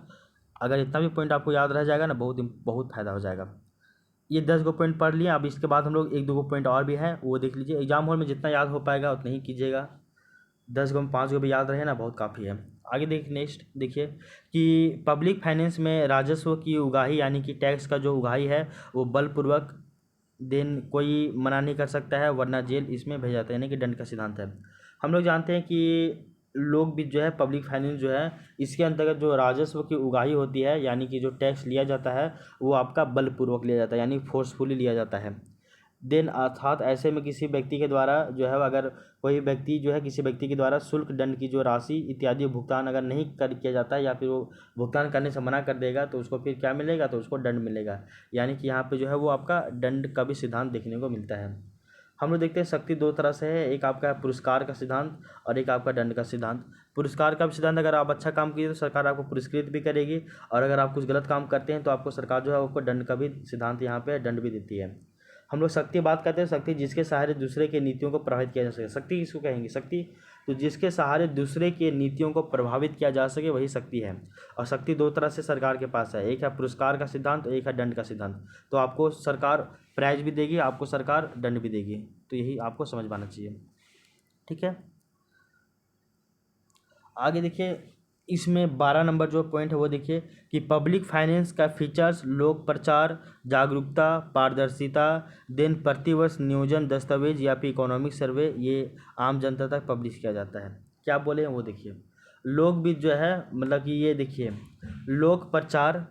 अगर इतना भी पॉइंट आपको याद रह जाएगा ना, बहुत फायदा हो जाएगा। ये 10 गो पॉइंट पढ़ लिए। अब इसके बाद हम लोग 1-2 गो पॉइंट और भी हैं वो देख लीजिए। एग्जाम हॉल में जितना याद हो पाएगा उतना ही कीजिएगा। 10 गो में 5 गो भी याद रहे ना, बहुत काफ़ी है। आगे नेक्स्ट देखिए कि पब्लिक फाइनेंस में राजस्व की उगाही यानी कि टैक्स का जो उगाही है वो बलपूर्वक देन कोई मना नहीं कर सकता है, वरना जेल इसमें भेजा जाता है, यानी कि दंड का सिद्धांत है। हम लोग जानते हैं कि लोक वित्त जो है, पब्लिक फाइनेंस जो है, इसके अंतर्गत जो राजस्व की उगाही होती है यानी कि जो टैक्स लिया जाता है वो आपका बलपूर्वक लिया जाता है यानी फोर्सफुली लिया जाता है। देन अर्थात ऐसे में किसी व्यक्ति के द्वारा जो है, अगर कोई व्यक्ति जो है किसी व्यक्ति के द्वारा शुल्क, दंड की जो राशि इत्यादि भुगतान अगर नहीं किया जाता है या फिर वो भुगतान करने से मना कर देगा तो उसको फिर क्या मिलेगा, तो उसको दंड मिलेगा। यानी कि यहाँ पे जो है वो आपका दंड का भी सिद्धांत देखने को मिलता है। हम लोग देखते हैं शक्ति दो तरह से है, एक आपका पुरस्कार का सिद्धांत और एक आपका दंड का सिद्धांत। पुरस्कार का सिद्धांत, अगर आप अच्छा काम किए तो सरकार आपको पुरस्कृत भी करेगी, और अगर आप कुछ गलत काम करते हैं तो आपको सरकार जो है आपको दंड का भी सिद्धांत यहाँ पे दंड भी देती है। हम लोग शक्ति बात करते हैं, शक्ति जिसके सहारे दूसरे के नीतियों को प्रभावित किया जा सके। शक्ति किसको कहेंगे? शक्ति तो जिसके सहारे दूसरे के नीतियों को प्रभावित किया जा सके वही शक्ति है। और शक्ति दो तरह से सरकार के पास है, एक है पुरस्कार का सिद्धांत, एक है दंड का सिद्धांत। तो आपको सरकार प्राइज भी देगी, आपको सरकार दंड भी देगी, तो यही आपको समझ में आना चाहिए। ठीक है, आगे देखिए, इसमें 12 नंबर जो पॉइंट है वो देखिए कि पब्लिक फाइनेंस का फीचर्स लोक प्रचार, जागरूकता, पारदर्शिता, देन प्रतिवर्ष नियोजन दस्तावेज या फिर इकोनॉमिक सर्वे, ये आम जनता तक पब्लिश किया जाता है। क्या बोले हैं वो देखिए, लोक भी जो है मतलब कि ये देखिए लोक प्रचार,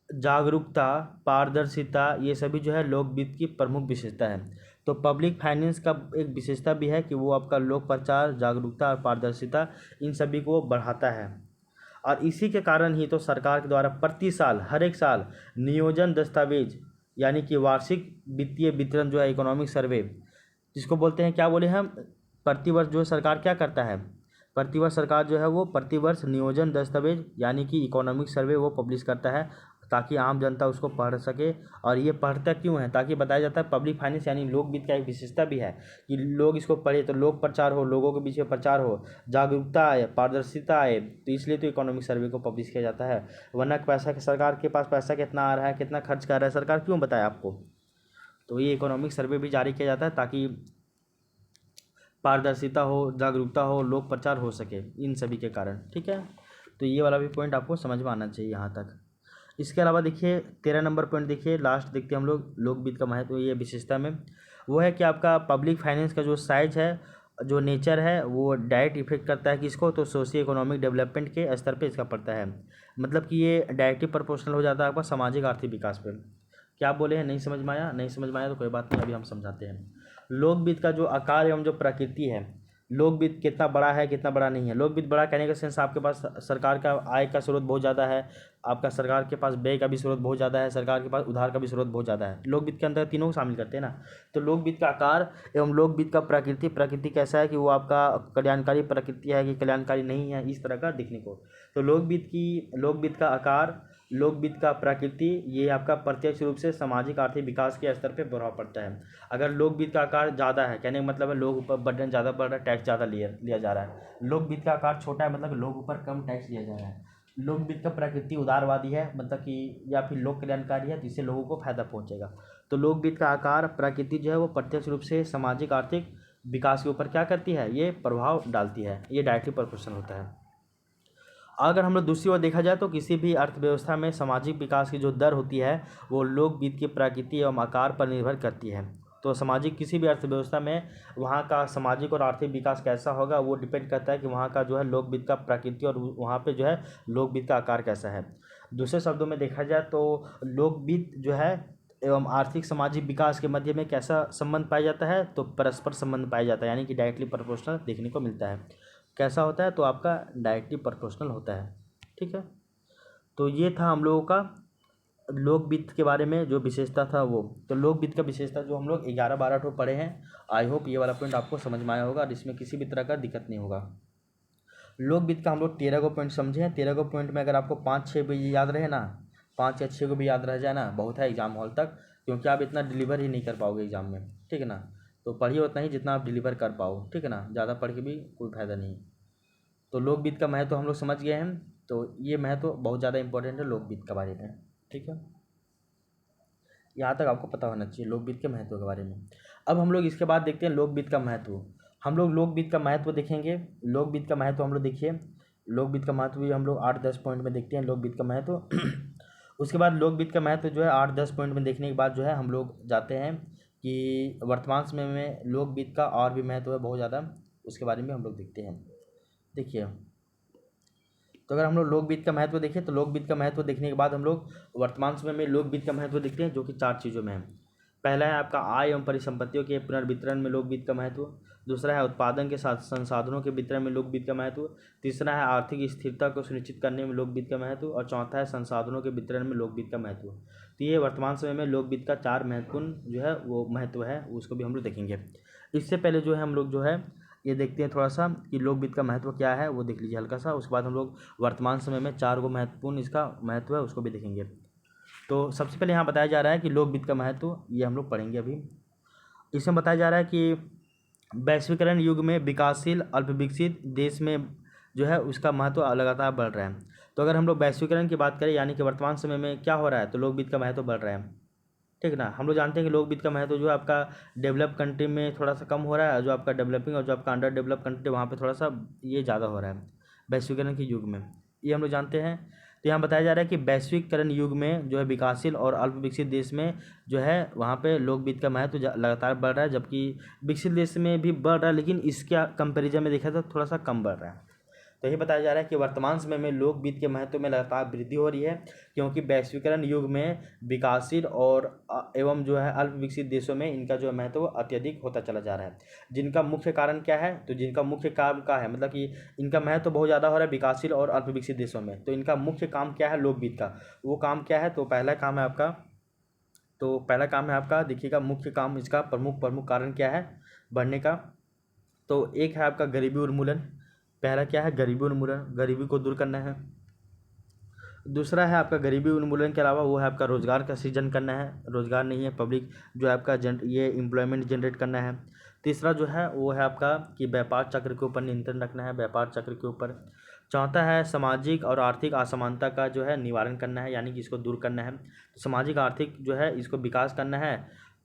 जागरूकता, पारदर्शिता, ये सभी जो है लोक वित्त की प्रमुख विशेषता है। तो पब्लिक फाइनेंस का एक विशेषता भी है कि वो आपका लोक प्रचार, जागरूकता और पारदर्शिता इन सभी को बढ़ाता है। और इसी के कारण ही तो सरकार के द्वारा प्रति साल, हर एक साल नियोजन दस्तावेज यानी कि वार्षिक वित्तीय वितरण जो है इकोनॉमिक सर्वे, जिसको बोलते हैं, क्या बोले हम, प्रतिवर्ष जो सरकार क्या करता है, प्रतिवर्ष सरकार जो है वो प्रतिवर्ष नियोजन दस्तावेज यानी कि इकोनॉमिक सर्वे वो पब्लिश करता है, ताकि आम जनता उसको पढ़ सके। और ये पढ़ता क्यों है? ताकि बताया जाता है पब्लिक फाइनेंस यानी लोक वित्त का एक विशेषता भी है कि लोग इसको पढ़े तो लोक प्रचार हो, लोगों के बीच में प्रचार हो, जागरूकता आए, पारदर्शिता आए, तो इसलिए तो इकोनॉमिक सर्वे को पब्लिश किया जाता है। वरना पैसा सरकार के पास पैसा कितना आ रहा है, कितना खर्च कर रहा है सरकार, क्यों बताए आपको? तो ये इकोनॉमिक सर्वे भी जारी किया जाता है ताकि पारदर्शिता हो, जागरूकता हो, लोक प्रचार हो सके इन सभी के कारण। ठीक है, तो ये वाला भी पॉइंट आपको समझ में आना चाहिए यहाँ तक। इसके अलावा देखिए 13 नंबर पॉइंट देखिए, लास्ट देखते हैं हम लोग लोक वित्त का महत्व ये विशेषता में, वो है कि आपका पब्लिक फाइनेंस का जो साइज है, जो नेचर है, वो डायरेक्ट इफेक्ट करता है किसको, तो सोशियो इकोनॉमिक डेवलपमेंट के स्तर पे इसका पड़ता है। मतलब कि ये डायरेक्टली प्रोपोर्शनल हो जाता है आपका सामाजिक आर्थिक विकास पे। क्या बोले हैं? नहीं समझ में आया? नहीं समझ में आया तो कोई बात नहीं, अभी हम समझाते हैं। लोक वित्त का जो आकार एवं जो प्रकृति है, लोक वित्त कितना बड़ा है कितना बड़ा नहीं है। लोक वित्त बड़ा कहने का सेंस आपके पास सरकार का आय का स्रोत बहुत ज़्यादा है, आपका सरकार के पास व्यय का भी स्रोत बहुत ज़्यादा है, सरकार के पास उधार का भी स्रोत बहुत ज़्यादा है। लोक वित्त के अंदर तीनों को शामिल करते हैं ना। तो लोक वित्त का आकार एवं लोक वित्त का प्रकृति, प्रकृति कैसा है कि वो आपका कल्याणकारी प्रकृति है कि कल्याणकारी नहीं है, इस तरह का दिखने को। तो लोक वित्त का आकार, लोक वित्त का प्रकृति, ये आपका प्रत्यक्ष रूप से सामाजिक आर्थिक विकास के स्तर पे प्रभाव पड़ता है। अगर लोक वित्त का आकार ज़्यादा है, कहने का मतलब है लोग ऊपर बर्डन ज़्यादा बढ़ रहा है, टैक्स ज़्यादा लिया जा रहा है। लोक वित्त का आकार छोटा है, मतलब लोग ऊपर कम टैक्स लिया जा रहा है। लोक वित्त का प्रकृति उदारवादी है, मतलब कि या फिर लोक कल्याणकारी है, जिससे लोगों को फायदा पहुंचेगा। तो लोक वित्त का आकार, प्रकृति जो है वो प्रत्यक्ष रूप से सामाजिक आर्थिक विकास के ऊपर क्या करती है, ये प्रभाव डालती है, ये डायरेक्टली प्रोपोर्शनल होता है। अगर हम लोग दूसरी ओर देखा जाए तो किसी भी अर्थव्यवस्था में सामाजिक विकास की जो दर होती है वो लोक वित्त की प्रकृति एवं आकार पर निर्भर करती है। तो सामाजिक किसी भी अर्थव्यवस्था में वहाँ का सामाजिक और आर्थिक विकास कैसा होगा वो डिपेंड करता है कि वहाँ का जो है लोक वित्त का प्रकृति और वहाँ पे जो है लोक वित्त का आकार कैसा है। दूसरे शब्दों में देखा जाए तो लोक वित्त जो है एवं आर्थिक सामाजिक विकास के मध्य में कैसा संबंध पाया जाता है, तो परस्पर संबंध पाया जाता है, यानी कि डायरेक्टली प्रोपोर्शनल देखने को मिलता है। कैसा होता है, तो आपका डायरेक्टली प्रोपोर्शनल होता है। ठीक है, तो ये था हम लोगों का लोक वित्त के बारे में जो विशेषता था वो। तो लोक वित्त का विशेषता जो हम लोग 11-12 ठो पढ़े हैं, आई होप ये वाला पॉइंट आपको समझ में आया होगा और इसमें किसी भी तरह का दिक्कत नहीं होगा। लोक वित्त का हम लोग 13 को पॉइंट समझे हैं। 13 को पॉइंट में अगर आपको 5-6 भी याद रहे ना, 5 या 6 को भी याद रह जाए ना, बहुत है एग्जाम हॉल तक, क्योंकि आप इतना डिलीवर ही नहीं कर पाओगे एग्जाम में। ठीक है ना, तो पढ़िए उतना ही जितना आप डिलीवर कर पाओ। ठीक है ना, ज़्यादा पढ़ के भी कोई फायदा नहीं। तो लोक वित्त का महत्व हम लोग समझ गए हैं, तो ये महत्व बहुत ज़्यादा इंपॉर्टेंट है लोक वित्त के बारे में। ठीक है, यहाँ तक आपको पता होना चाहिए लोक वित्त के महत्व के बारे में। अब हम लोग इसके बाद देखते हैं लोक वित्त का महत्व। हम लोग लोक वित्त का महत्व देखेंगे। लोक वित्त का महत्व हम लोग देखिए, लोक वित्त का महत्व भी हम लोग 8-10 पॉइंट में देखते हैं लोक वित्त का महत्व। उसके बाद लोक वित्त का महत्व जो है 8-10 पॉइंट में देखने के बाद जो है हम लोग जाते हैं कि वर्तमान समय में लोक वित्त का और भी महत्व है बहुत ज़्यादा, उसके बारे में हम लोग देखते हैं। देखिए, तो अगर हम लोग लोक वित्त का महत्व देखें तो लोक वित्त का महत्व देखने के बाद हम लोग वर्तमान समय में लोक वित्त का महत्व देखते हैं, जो कि 4 चीज़ों में है। पहला है आपका आय एवं परिसंपत्तियों के पुनर्वितरण में लोक वित्त का महत्व। दूसरा है उत्पादन के साथ संसाधनों के वितरण में लोक वित्त का महत्व। तीसरा है आर्थिक स्थिरता को सुनिश्चित करने में लोक वित्त का महत्व। और चौथा है संसाधनों के वितरण में लोक वित्त का महत्व। तो ये वर्तमान समय में लोक वित्त का 4 महत्वपूर्ण जो है वो महत्व है, उसको भी हम लोग देखेंगे। इससे पहले जो है हम लोग जो है ये देखते हैं थोड़ा सा कि लोक वित्त का महत्व क्या है, वो देख लीजिए हल्का सा। उसके बाद हम लोग वर्तमान समय में 4 गो महत्वपूर्ण इसका महत्व है, उसको भी देखेंगे। तो सबसे पहले यहाँ बताया जा रहा है कि लोक वित्त का महत्व, ये हम लोग पढ़ेंगे अभी। इसमें बताया जा रहा है कि वैश्वीकरण युग में विकासशील अल्पविकसित देश में जो है उसका महत्व लगातार बढ़ रहा है। तो अगर हम लोग वैश्वीकरण की बात करें यानी कि वर्तमान समय में क्या हो रहा है, तो लोक वित्त का महत्व बढ़ रहा है, ठीक ना। हम लोग जानते हैं कि लोक वित्त का महत्व जो है आपका डेवलप कंट्री में थोड़ा सा कम हो रहा है, जो आपका डेवलपिंग और जो आपका अंडर डेवलप कंट्री वहाँ पे थोड़ा सा ये ज़्यादा हो रहा है वैश्वीकरण के युग में, ये हम लोग जानते हैं। तो यहाँ बताया जा रहा है कि वैश्वीकरण युग में जो है विकासशील और अल्प विकसित देश में जो है वहाँ पे लोक वित्त का महत्व लगातार बढ़ रहा है, जबकि विकसित देश में भी बढ़ रहा है लेकिन इसके कंपेरिजन में देखा तो थोड़ा सा कम बढ़ रहा है। तो यही बताया जा रहा है कि वर्तमान समय में लोक वित्त के महत्व में लगातार वृद्धि हो रही है, क्योंकि वैश्वीकरण युग में विकासशील और एवं जो है अल्प विकसित देशों में इनका जो महत्व अत्यधिक होता चला जा रहा है। जिनका मुख्य कारण क्या है, तो जिनका मुख्य काम क्या है, मतलब कि इनका महत्व बहुत ज़्यादा हो रहा है विकासशील और अल्प विकसित देशों में, तो इनका मुख्य काम क्या है लोक वित्त का, वो काम क्या है। तो पहला काम है आपका देखिएगा, मुख्य काम इसका प्रमुख कारण क्या है बढ़ने का। तो एक है आपका गरीबी उन्मूलन, पहला क्या है गरीबी उन्मूलन, गरीबी को दूर करना है। दूसरा है आपका गरीबी उन्मूलन के अलावा वो है आपका रोजगार का सृजन करना है, रोजगार नहीं है पब्लिक जो है आपका ये एम्प्लॉयमेंट जनरेट करना है। तीसरा जो है वो है आपका कि व्यापार चक्र के ऊपर नियंत्रण रखना है, व्यापार चक्र के ऊपर। चौथा है सामाजिक और आर्थिक असमानता का जो है निवारण करना है, यानी कि इसको दूर करना है। तो सामाजिक आर्थिक जो है इसको विकास करना है,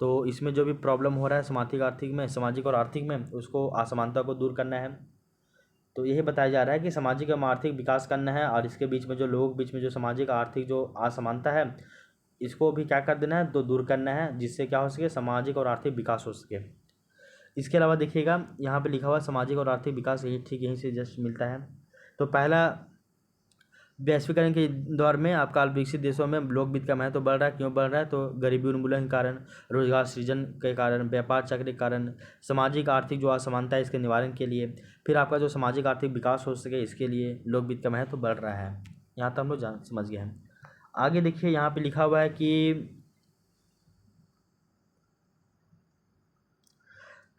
तो इसमें जो भी प्रॉब्लम हो रहा है सामाजिक और आर्थिक में उसको असमानता को दूर करना है। तो यही बताया जा रहा है कि सामाजिक एवं आर्थिक विकास करना है, और इसके बीच में जो लोगों के बीच में जो सामाजिक आर्थिक जो असमानता है इसको भी क्या कर देना है, तो दूर करना है, जिससे क्या हो सके सामाजिक और आर्थिक विकास हो सके। इसके अलावा देखिएगा यहाँ पे लिखा हुआ सामाजिक और आर्थिक विकास, यही ठीक यहीं से जस्ट मिलता है। तो पहला वैश्वीकरण के दौर में आपका अल्प विकसित देशों में लोक वित्त का महत्व बढ़ रहा है, क्यों बढ़ रहा है, तो गरीबी उन्मूलन के कारण, रोजगार सृजन के कारण, व्यापार चक्र के कारण, सामाजिक आर्थिक जो असमानता है इसके निवारण के लिए, फिर आपका जो सामाजिक आर्थिक विकास हो सके इसके लिए लोक वित्त का महत्व बढ़ रहा है। यहाँ तक हम लोग समझ गए हैं। आगे देखिए यहाँ पे लिखा हुआ है कि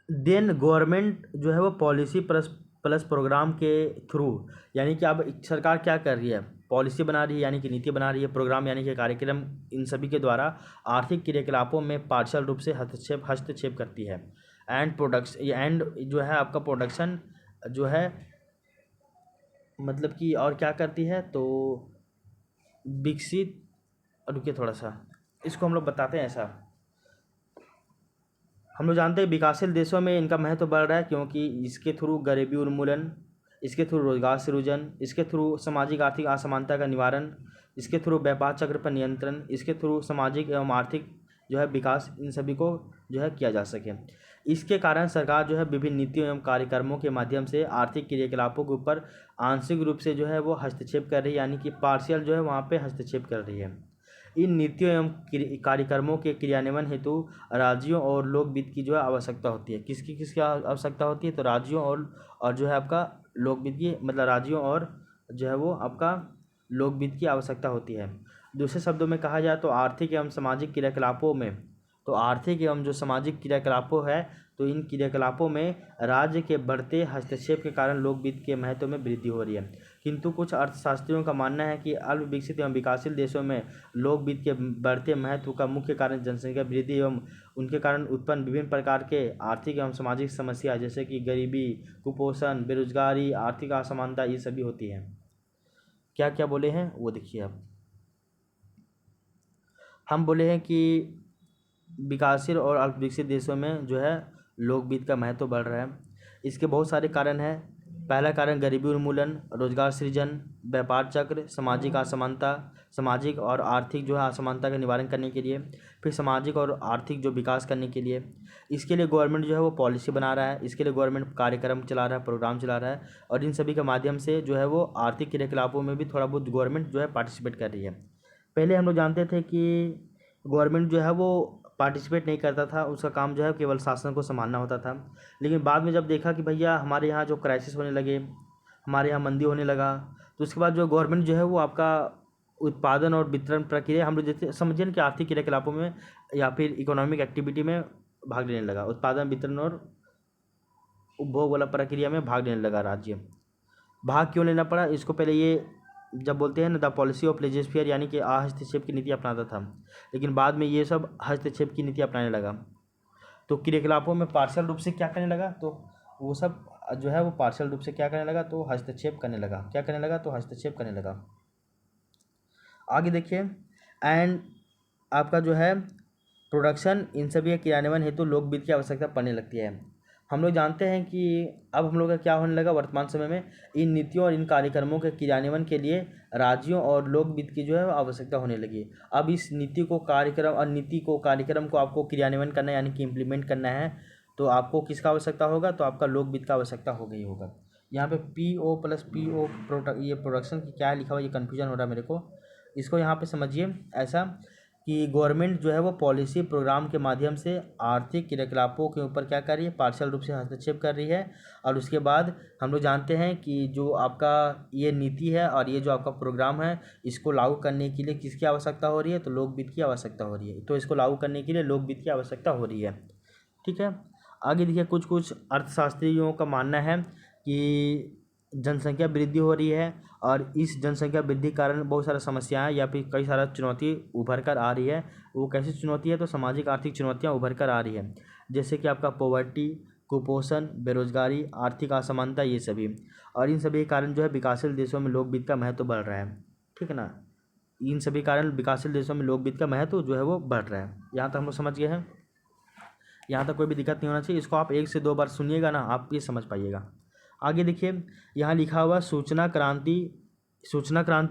देन गवर्नमेंट जो है वो पॉलिसी प्लस प्रोग्राम के थ्रू, यानी कि अब सरकार क्या कर रही है, पॉलिसी बना रही है यानी कि नीति बना रही है, प्रोग्राम यानी कि कार्यक्रम, इन सभी के द्वारा आर्थिक क्रियाकलापों में पार्शियल रूप से हस्तक्षेप करती है। एंड जो है आपका प्रोडक्शन जो है मतलब कि और क्या करती है, तो विकसित, रुकिए थोड़ा सा इसको हम लोग बताते हैं ऐसा। हम लोग जानते हैं विकासशील देशों में इनका महत्व बढ़ रहा है, क्योंकि इसके थ्रू गरीबी उन्मूलन, इसके थ्रू रोजगार सृजन, इसके थ्रू सामाजिक आर्थिक असमानता का निवारण, इसके थ्रू व्यापार चक्र पर नियंत्रण, इसके थ्रू सामाजिक एवं आर्थिक जो है विकास, इन सभी को जो है किया जा सके। इसके कारण सरकार जो है विभिन्न नीतियों एवं कार्यक्रमों के माध्यम से आर्थिक क्रियाकलापों के ऊपर आंशिक रूप से जो है वो हस्तक्षेप कर रही है, यानी कि पार्शियल जो है वहाँ पे हस्तक्षेप कर रही है। इन नीतियों एवं कार्यक्रमों के क्रियान्वयन हेतु राज्यों और लोक वित्त की जो है आवश्यकता होती है। किसकी आवश्यकता होती है, तो राज्यों और जो है आपका लोक वित्त की, मतलब राज्यों और जो है वो आपका लोक वित्त की आवश्यकता होती है। दूसरे शब्दों में कहा जाए तो आर्थिक एवं सामाजिक क्रियाकलापों में, तो आर्थिक एवं जो सामाजिक क्रियाकलापों है, तो इन क्रियाकलापों में राज्य के बढ़ते हस्तक्षेप के कारण लोक वित्त के महत्व में वृद्धि हो रही है। किंतु कुछ अर्थशास्त्रियों का मानना है कि अल्प विकसित एवं विकासशील देशों में लोक वित्त के बढ़ते महत्व का मुख्य कारण जनसंख्या वृद्धि एवं उनके कारण उत्पन्न विभिन्न प्रकार के आर्थिक एवं सामाजिक समस्या, जैसे कि गरीबी, कुपोषण, बेरोजगारी, आर्थिक असमानता, ये सभी होती हैं। क्या क्या बोले हैं वो देखिए। अब हम बोले हैं कि विकासशील और अल्प विकसित देशों में जो है लोक वित्त का महत्व बढ़ रहा है। इसके बहुत सारे कारण हैं। पहला कारण गरीबी उन्मूलन, रोजगार सृजन, व्यापार चक्र, सामाजिक असमानता, सामाजिक और आर्थिक जो है असमानता का निवारण करने के लिए, फिर सामाजिक और आर्थिक जो विकास करने के लिए, इसके लिए गवर्नमेंट जो है वो पॉलिसी बना रहा है, इसके लिए गवर्नमेंट कार्यक्रम चला रहा है, प्रोग्राम चला रहा है, और इन सभी के माध्यम से जो है वो आर्थिक क्रियाकलापों में भी थोड़ा बहुत गवर्नमेंट जो है पार्टिसिपेट कर रही है। पहले हम लोग जानते थे कि गवर्नमेंट जो है वो पार्टिसिपेट नहीं करता था, उसका काम जो है केवल शासन को संभालना होता था। लेकिन बाद में जब देखा कि भैया हमारे यहाँ जो क्राइसिस होने लगे, हमारे यहाँ मंदी होने लगा, तो उसके बाद जो गवर्नमेंट जो है वो आपका उत्पादन और वितरण प्रक्रिया, हम लोग जैसे समझिए ना कि आर्थिक क्रियाकलापों में या फिर इकोनॉमिक एक्टिविटी में भाग लेने लगा, उत्पादन वितरण और उपभोग वाला प्रक्रिया में भाग लेने लगा राज्य। भाग क्यों लेना पड़ा, इसको पहले ये जब बोलते हैं ना द पॉलिसी ऑफ लेजिस्फेयर, यानी कि हस्तक्षेप की नीति अपनाता था, लेकिन बाद में ये सब हस्तक्षेप की नीति अपनाने लगा। तो क्रियाकलापों में पार्शियल रूप से क्या करने लगा, तो वो सब जो है वो पार्शियल रूप से क्या करने लगा, तो हस्तक्षेप करने लगा। क्या करने लगा, तो हस्तक्षेप करने लगा। आगे देखिए, एंड आपका जो है प्रोडक्शन, इन सभी के क्रियान्वयन हेतु लोक वित्त की आवश्यकता पड़ने लगती है। हम लोग जानते हैं कि अब हम लोग का क्या होने लगा, वर्तमान समय में इन नीतियों और इन कार्यक्रमों के क्रियान्वयन के लिए राज्यों और लोक वित्त की जो है आवश्यकता होने लगी। अब इस नीति को कार्यक्रम को आपको क्रियान्वयन करना है, यानी कि इम्प्लीमेंट करना है, तो आपको किसका आवश्यकता होगा, तो आपका लोक वित्त का आवश्यकता हो गई होगा। यहाँ पे PO प्लस PO ये प्रोडक्शन की क्या लिखा हुआ, ये कन्फ्यूजन हो रहा है मेरे को। इसको यहाँ पे समझिए ऐसा कि गवर्नमेंट जो है वो पॉलिसी प्रोग्राम के माध्यम से आर्थिक क्रियाकलापों के ऊपर क्या कर रही है, पार्शियल रूप से हस्तक्षेप कर रही है। और उसके बाद हम लोग जानते हैं कि जो आपका ये नीति है और ये जो आपका प्रोग्राम है, इसको लागू करने के लिए किसकी आवश्यकता हो रही है, तो लोक वित्त की आवश्यकता हो रही है। तो इसको लागू करने के लिए लोक वित्त की आवश्यकता हो रही है। ठीक है, आगे देखिए, कुछ अर्थशास्त्रियों का मानना है कि जनसंख्या वृद्धि हो रही है और इस जनसंख्या वृद्धि के कारण बहुत सारा समस्याएं या फिर कई सारा चुनौती उभर कर आ रही है। वो कैसी चुनौती है, तो सामाजिक आर्थिक चुनौतियां उभर कर आ रही है, जैसे कि आपका पॉवर्टी, कुपोषण, बेरोजगारी, आर्थिक असमानता, ये सभी। और इन सभी के कारण जो है विकासशील देशों में लोक वित्त का महत्व बढ़ रहा है। ठीक है ना, इन सभी कारण विकासशील देशों में लोक वित्त का महत्व जो है वो बढ़ रहा है। यहाँ तक हम लोग समझ गए हैं, यहाँ तक कोई भी दिक्कत नहीं होना चाहिए। इसको आप 1 से 2 बार सुनिएगा ना, आप ये समझ पाइएगा। आगे देखिए, यहाँ लिखा हुआ सूचना क्रांति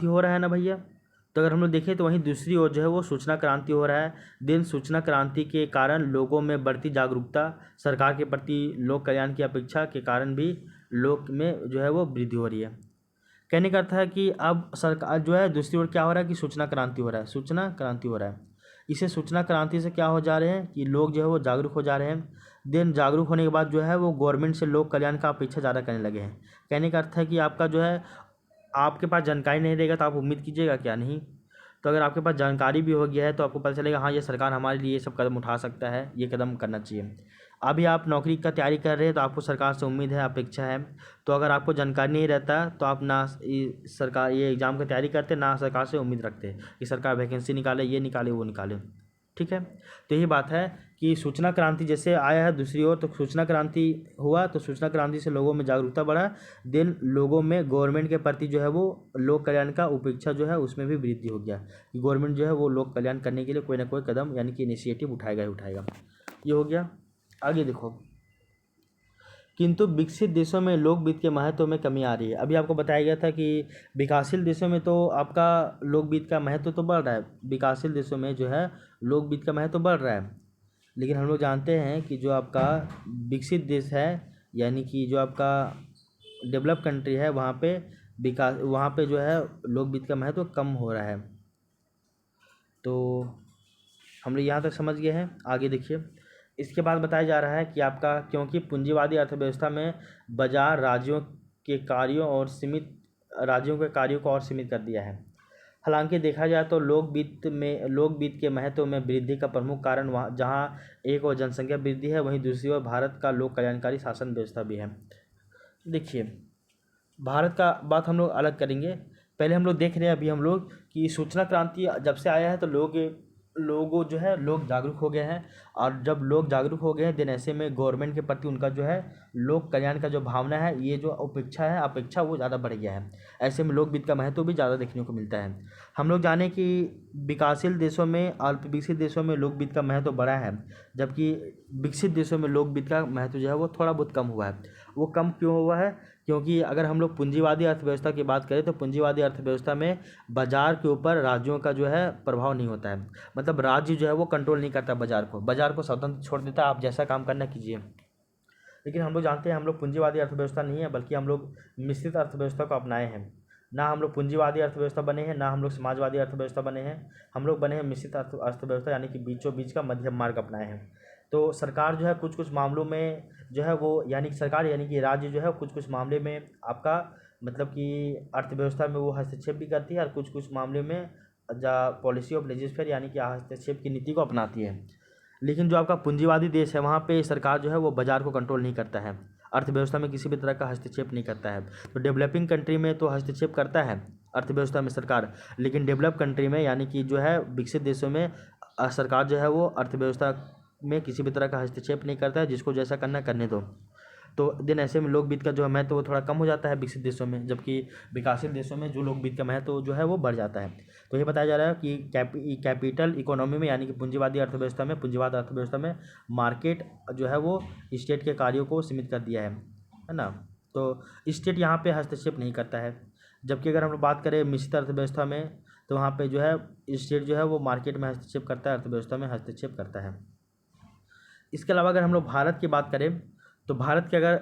हो रहा है ना भैया। तो अगर हम लोग देखें तो वहीं दूसरी ओर जो है वो सूचना क्रांति हो रहा है। दिन सूचना क्रांति के कारण लोगों में बढ़ती जागरूकता, सरकार के प्रति लोक कल्याण की अपेक्षा के कारण भी लोक में जो है वो वृद्धि हो रही है। कहने का अर्थ है कि अब सरकार जो है दूसरी ओर क्या हो रहा है कि सूचना क्रांति हो रहा है, सूचना क्रांति हो रहा है। इसे सूचना क्रांति से क्या हो जा रहे हैं कि लोग जो है वो जागरूक हो जा रहे हैं। देन जागरूक होने के बाद जो है वो गवर्नमेंट से लोक कल्याण का अपेक्षा ज़्यादा करने लगे हैं। कहने का अर्थ है कि आपका जो है, आपके पास जानकारी नहीं रहेगा तो आप उम्मीद कीजिएगा क्या, नहीं। तो अगर आपके पास जानकारी भी हो गया है तो आपको पता चलेगा हाँ ये सरकार हमारे लिए ये सब कदम उठा सकता है, ये कदम करना चाहिए। अभी आप नौकरी का तैयारी कर रहे हैं तो आपको सरकार से उम्मीद है, अपेक्षा है। तो अगर आपको जानकारी नहीं रहता तो आप ना सरकार ये एग्ज़ाम की तैयारी करते, ना सरकार से उम्मीद रखते कि सरकार वैकेंसी निकाले, ये निकाले, वो निकाले। ठीक है, तो यही बात है कि सूचना क्रांति जैसे आया है दूसरी ओर, तो सूचना क्रांति हुआ तो सूचना क्रांति से लोगों में जागरूकता बढ़ा। देन लोगों में गवर्नमेंट के प्रति जो है वो लोक कल्याण का उपेक्षा जो है उसमें भी वृद्धि हो गया कि गवर्नमेंट जो है वो लोक कल्याण करने के लिए कोई ना कोई कदम यानी कि इनिशिएटिव उठाएगा ही उठाएगा। ये हो गया। आगे देखो, किंतु विकसित देशों में लोक वित्त के महत्व में कमी आ रही है। अभी आपको बताया गया था कि विकासशील देशों में तो आपका लोक वित्त का महत्व तो बढ़ रहा है, विकासशील देशों में जो है लोक वित्त का महत्व बढ़ रहा है। लेकिन हम लोग जानते हैं कि जो आपका विकसित देश है, यानी कि जो आपका डेवलप कंट्री है, वहाँ पे जो है लोक वित्त का महत्व कम हो रहा है। तो हम लोग यहाँ तक समझ गए हैं। आगे देखिए, इसके बाद बताया जा रहा है कि आपका क्योंकि पूंजीवादी अर्थव्यवस्था में बाजार राज्यों के कार्यों को और सीमित कर दिया है। हालांकि देखा जाए तो लोक वित्त के महत्व में वृद्धि का प्रमुख कारण वहाँ जहाँ एक ओर जनसंख्या वृद्धि है, वहीं दूसरी ओर भारत का लोक कल्याणकारी शासन व्यवस्था भी है। देखिए, भारत का बात हम लोग अलग करेंगे। पहले हम लोग देख रहे हैं अभी हम लोग कि सूचना क्रांति जब से आया है तो लोग जागरूक हो गए हैं। और जब लोग जागरूक हो गए हैं देन ऐसे में गवर्नमेंट के प्रति उनका जो है लोक कल्याण का जो भावना है, ये जो अपेक्षा वो ज़्यादा बढ़ गया है। ऐसे में लोक वित्त का महत्व भी ज़्यादा देखने को मिलता है। हम लोग जाने कि विकासशील देशों में, अल्प विकसित देशों में लोक वित्त का महत्व बढ़ा है, जबकि विकसित देशों में लोक वित्त का महत्व जो है वो थोड़ा बहुत कम हुआ है। वो कम क्यों हुआ है, क्योंकि अगर हम लोग पूंजीवादी अर्थव्यवस्था की बात करें तो पूंजीवादी अर्थव्यवस्था में बाजार के ऊपर राज्यों का जो है प्रभाव नहीं होता है। मतलब राज्य जो है वो कंट्रोल नहीं करता बाजार को स्वतंत्र छोड़ देता है, आप जैसा काम करना कीजिए। लेकिन हम लोग जानते हैं हम लोग पूंजीवादी अर्थव्यवस्था नहीं है, बल्कि हम लोग मिश्रित अर्थव्यवस्था को अपनाए हैं, ना हम लोग पूंजीवादी अर्थव्यवस्था बने हैं, ना हम लोग समाजवादी अर्थव्यवस्था बने हैं, हम लोग बने हैं मिश्रित अर्थव्यवस्था, यानी कि बीचों बीच का मध्यम मार्ग अपनाए हैं। तो सरकार जो है कुछ कुछ मामलों में जो है वो, यानी कि सरकार यानी कि राज्य जो है कुछ कुछ मामले में आपका मतलब कि अर्थव्यवस्था में वो हस्तक्षेप भी करती है, और कुछ कुछ मामले में पॉलिसी ऑफ लेजिस्लेचर यानी कि हस्तक्षेप की नीति को अपनाती है। लेकिन जो आपका पूंजीवादी देश है वहाँ पे सरकार जो है वो बाजार को कंट्रोल नहीं करता है, अर्थव्यवस्था में किसी भी तरह का हस्तक्षेप नहीं करता है। तो डेवलपिंग कंट्री में तो हस्तक्षेप करता है अर्थव्यवस्था में सरकार, लेकिन डेवलप कंट्री में यानी कि जो है विकसित देशों में सरकार जो है वो अर्थव्यवस्था में किसी भी तरह का हस्तक्षेप नहीं करता है, जिसको जैसा करना करने दो। तो दिन ऐसे में लोक वित्त का जो है महत्व वो थोड़ा कम हो जाता है विकसित देशों में, जबकि विकासशील देशों में जो लोक वित्त का महत्व जो है वो बढ़ जाता है। तो ये बताया जा रहा है कि कैपिटल इकोनॉमी में यानी कि पूंजीवादी अर्थव्यवस्था में, पूंजीवाद अर्थव्यवस्था में मार्केट जो है वो स्टेट के कार्यों को सीमित कर दिया है ना। तो स्टेट यहाँ पे हस्तक्षेप नहीं करता है, जबकि अगर हम लोग बात करें मिश्रित अर्थव्यवस्था में तो वहाँ पे जो है स्टेट जो है वो मार्केट में हस्तक्षेप करता है, अर्थव्यवस्था में हस्तक्षेप करता है। इसके अलावा अगर हम लोग भारत की बात करें तो भारत के अगर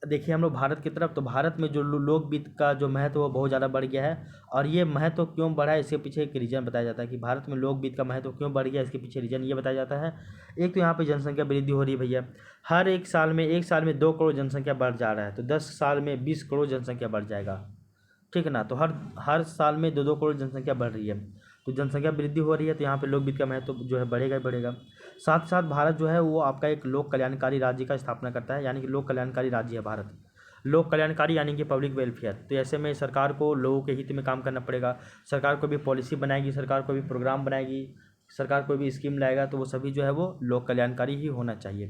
देखिए हम लोग भारत की तरफ, तो भारत में जो लोक वित्त का जो महत्व वो बहुत ज़्यादा बढ़ गया है। और ये महत्व क्यों बढ़ा है इसके पीछे एक रीज़न बताया जाता है कि भारत में लोक वित्त का महत्व क्यों बढ़ गया, इसके पीछे रीज़न ये बताया जाता है। एक तो यहाँ पे जनसंख्या वृद्धि हो रही है भैया, हर एक साल में 2 करोड़ जनसंख्या बढ़ जा रहा है, तो 10 साल में 20 करोड़ जनसंख्या बढ़ जाएगा, ठीक है ना। तो हर साल में 2 करोड़ जनसंख्या बढ़ रही है, तो जनसंख्या वृद्धि हो रही है, तो यहाँ पे लोक वित्त का महत्व जो है बढ़ेगा ही बढ़ेगा। साथ साथ भारत जो है वो आपका एक लोक कल्याणकारी राज्य का स्थापना करता है, यानी कि लोक कल्याणकारी राज्य है भारत। लोक कल्याणकारी यानी कि पब्लिक वेलफेयर, तो ऐसे में सरकार को लोगों के हित में काम करना पड़ेगा, सरकार को भी पॉलिसी बनाएगी, सरकार को भी प्रोग्राम बनाएगी, सरकार कोई भी स्कीम लाएगा तो वो सभी जो है वो लोक कल्याणकारी ही होना चाहिए,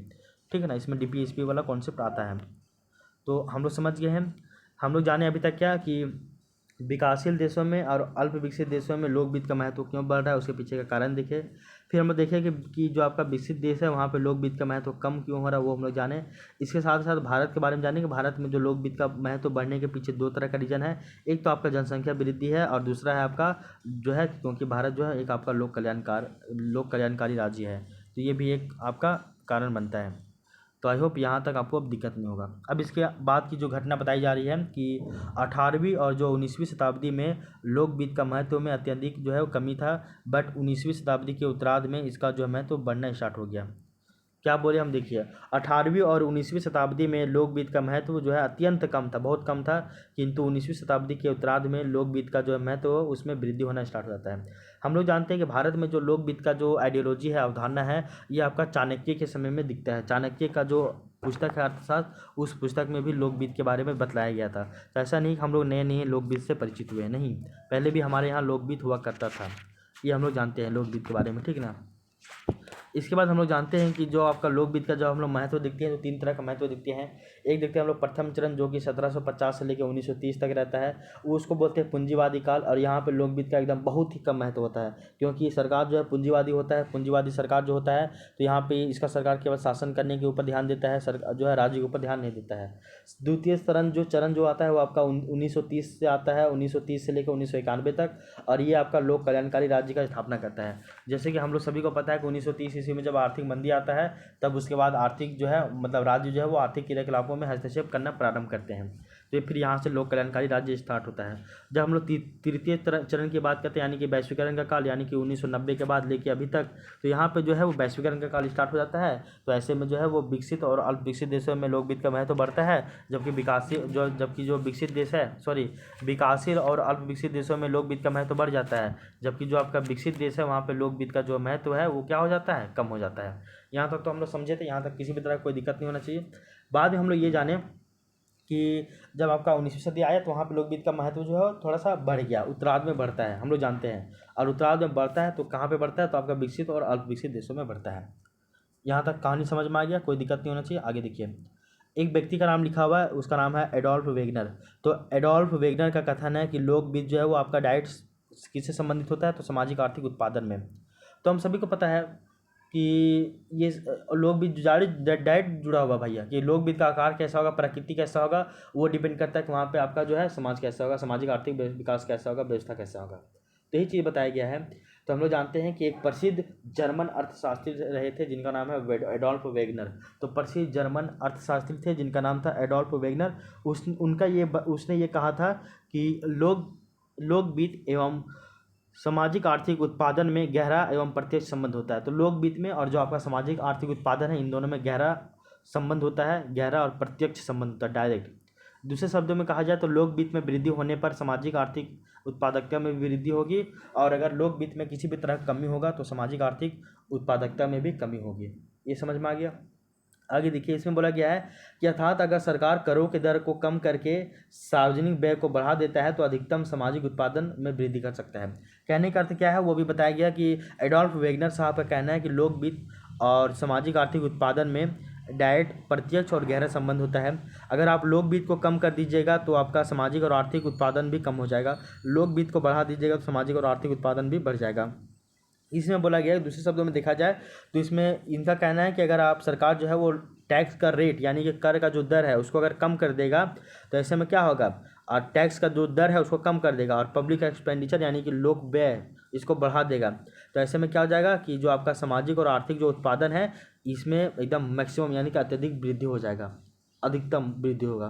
ठीक है ना। इसमें DPSP वाला कॉन्सेप्ट आता है। तो हम लोग समझ गए हैं। हम लोग जाने अभी तक क्या कि विकासशील देशों में और अल्प विकसित देशों में लोक वित्त का महत्व क्यों बढ़ रहा है, उसके पीछे का कारण देखें। फिर हम लोग देखें कि जो आपका विकसित देश है वहाँ पे लोक वित्त का महत्व कम क्यों हो रहा है वो हम लोग जाने। इसके साथ साथ भारत के बारे में जानेंगे, भारत में जो लोक वित्त का महत्व बढ़ने के पीछे 2 तरह का रीज़न है। एक तो आपका जनसंख्या वृद्धि है, और दूसरा है आपका जो है क्योंकि भारत जो है एक आपका लोक कल्याणकारी राज्य है, तो ये भी एक आपका कारण बनता है। तो आई होप यहाँ तक आपको अब दिक्कत नहीं होगा। अब इसके बाद की जो घटना बताई जा रही है कि 18वीं और जो 19वीं शताब्दी में लोक वित्त का महत्व में अत्यधिक जो है वो कमी था, बट 19वीं शताब्दी के उत्तरार्ध में इसका जो महत्व बढ़ना स्टार्ट हो गया। क्या बोले हम, देखिए 18वीं और 19वीं शताब्दी में लोक वित्त का महत्व जो है अत्यंत कम था, बहुत कम था, किंतु 19वीं शताब्दी के उत्तरार्ध में लोक वित्त का जो है महत्व उसमें वृद्धि होना स्टार्ट हो जाता है। हम लोग जानते हैं कि भारत में जो लोक वित्त का जो आइडियोलॉजी है, अवधारणा है, ये आपका चाणक्य के समय में दिखता है। चाणक्य का जो पुस्तक है अर्थशास्त्र, उस पुस्तक में भी लोक वित्त के बारे में बतलाया गया था। तो ऐसा नहीं कि हम लोग नए नए लोक वित्त से परिचित हुए, नहीं, पहले भी हमारे यहाँ लोक वित्त हुआ करता था, ये हम लोग जानते हैं लोक वित्त के बारे में, ठीक ना। इसके बाद हम लोग जानते हैं कि जो आपका लोक वित्त का जो हम लोग महत्व देखते हैं तो 3 तरह का महत्व दिखते हैं। एक देखते हैं हम लोग प्रथम चरण जो कि 1750 से लेकर 1930 तक रहता है, वो उसको बोलते हैं पूंजीवादी काल। और यहाँ पे लोक वित्त का एकदम बहुत ही कम महत्व होता है, क्योंकि सरकार जो है पूंजीवादी होता है, पूंजीवादी सरकार जो होता है, तो यहाँ पे इसका सरकार केवल शासन करने के ऊपर ध्यान देता है, सरकार जो है राज्य के ऊपर ध्यान नहीं देता है। द्वितीय चरण जो आता है वो आपका 1930 से आता है, 1930 से लेकर 1991 तक, और ये आपका लोक कल्याणकारी राज्य का स्थापना करता है। जैसे कि हम लोग सभी को पता है कि 1930 ईस्वी में जब आर्थिक मंदी आता है, तब उसके बाद आर्थिक जो है मतलब राज्य जो है वो आर्थिक क्रियाकलापों में हस्तक्षेप करना प्रारंभ करते हैं, तो फिर यहाँ से लोक कल्याणकारी राज्य स्टार्ट होता है। जब हम लोग तृतीय चरण की बात करते हैं, यानी कि वैश्वीकरण का काल, यानी कि 1990 के बाद लेके अभी तक, तो यहाँ पे जो है वो वैश्वीकरण का काल स्टार्ट हो जाता है। तो ऐसे में जो है वो विकसित और अल्प विकसित देशों में लोक वित्त का महत्व बढ़ता है, जबकि जो विकसित देश है, विकासशील और अल्प विकसित देशों में लोक वित्त का महत्व बढ़ जाता है, जबकि जो आपका विकसित देश है वहाँ पे लोक वित्त का जो महत्व है वो क्या हो जाता है, कम हो जाता है। यहाँ तक तो हम लोग समझे थे, यहाँ तक किसी भी तरह कोई दिक्कत नहीं होना चाहिए। बाद में हम लोग ये जाने कि जब आपका 19वीं सदी आया तो वहाँ पे लोक वित्त का महत्व जो है थोड़ा सा बढ़ गया, उत्तरार्ध में बढ़ता है, हम लोग जानते हैं। और उत्तरार्ध में बढ़ता है तो कहाँ पे बढ़ता है, तो आपका विकसित और अल्प विकसित देशों में बढ़ता है। यहाँ तक कहानी समझ में आ गया, कोई दिक्कत नहीं होना चाहिए। आगे देखिए, एक व्यक्ति का नाम लिखा हुआ है, उसका नाम है एडोल्फ वेगनर। तो एडोल्फ वेगनर का कथन है कि लोक वित्त जो है वो आपका डाइट किससे संबंधित होता है, तो सामाजिक आर्थिक उत्पादन में। तो हम सभी को पता है कि ये लोक वित्त डाइट जुड़ा हुआ भैया, कि लोक वित्त का आकार कैसा होगा, प्रकृति कैसा होगा, वो डिपेंड करता है कि वहाँ पे आपका जो है समाज कैसा होगा, सामाजिक आर्थिक विकास कैसा होगा, व्यवस्था कैसा होगा। तो यही चीज़ बताया गया है। तो हम लोग जानते हैं कि एक प्रसिद्ध जर्मन अर्थशास्त्री रहे थे जिनका नाम है एडोल्फ वेगनर। तो प्रसिद्ध जर्मन अर्थशास्त्री थे जिनका नाम था एडोल्फ वेगनर। उसने ये कहा था कि लोक लोकवित्त एवं सामाजिक आर्थिक उत्पादन में गहरा एवं प्रत्यक्ष संबंध होता है। तो लोकवित्त में और जो आपका सामाजिक आर्थिक उत्पादन है, इन दोनों में गहरा संबंध होता है, गहरा और प्रत्यक्ष संबंध होता है, डायरेक्ट। दूसरे शब्दों में कहा जाए तो लोकवित्त में वृद्धि होने पर सामाजिक आर्थिक उत्पादकता में भी वृद्धि होगी, और अगर लोकवित्त में किसी भी तरह की कमी होगा तो सामाजिक आर्थिक उत्पादकता में भी कमी होगी। ये समझ में आ गया। आगे देखिए, इसमें बोला गया है कि अर्थात अगर सरकार करों के दर को कम करके सार्वजनिक व्यय को बढ़ा देता है तो अधिकतम सामाजिक उत्पादन में वृद्धि कर सकता है। कहने का अर्थ क्या है वो भी बताया गया कि एडोल्फ वेगनर साहब का कहना है कि लोकवित्त और सामाजिक आर्थिक उत्पादन में डायरेक्ट, प्रत्यक्ष और गहरा संबंध होता है। अगर आप लोकवित्त को कम कर दीजिएगा तो आपका सामाजिक और आर्थिक उत्पादन भी कम हो जाएगा, लोकवित्त को बढ़ा दीजिएगा तो सामाजिक और आर्थिक उत्पादन भी बढ़ जाएगा। इसमें बोला गया है, दूसरे शब्दों में देखा जाए तो इसमें इनका कहना है कि अगर आप सरकार जो है वो टैक्स का रेट यानी कि कर का जो दर है उसको अगर कम कर देगा तो ऐसे में क्या होगा, और टैक्स का जो दर है उसको कम कर देगा और पब्लिक एक्सपेंडिचर यानी कि लोक व्यय इसको बढ़ा देगा, तो ऐसे में क्या हो जाएगा कि जो आपका सामाजिक और आर्थिक जो उत्पादन है इसमें एकदम मैक्सिमम यानी कि अत्यधिक वृद्धि हो जाएगा, अधिकतम वृद्धि होगा।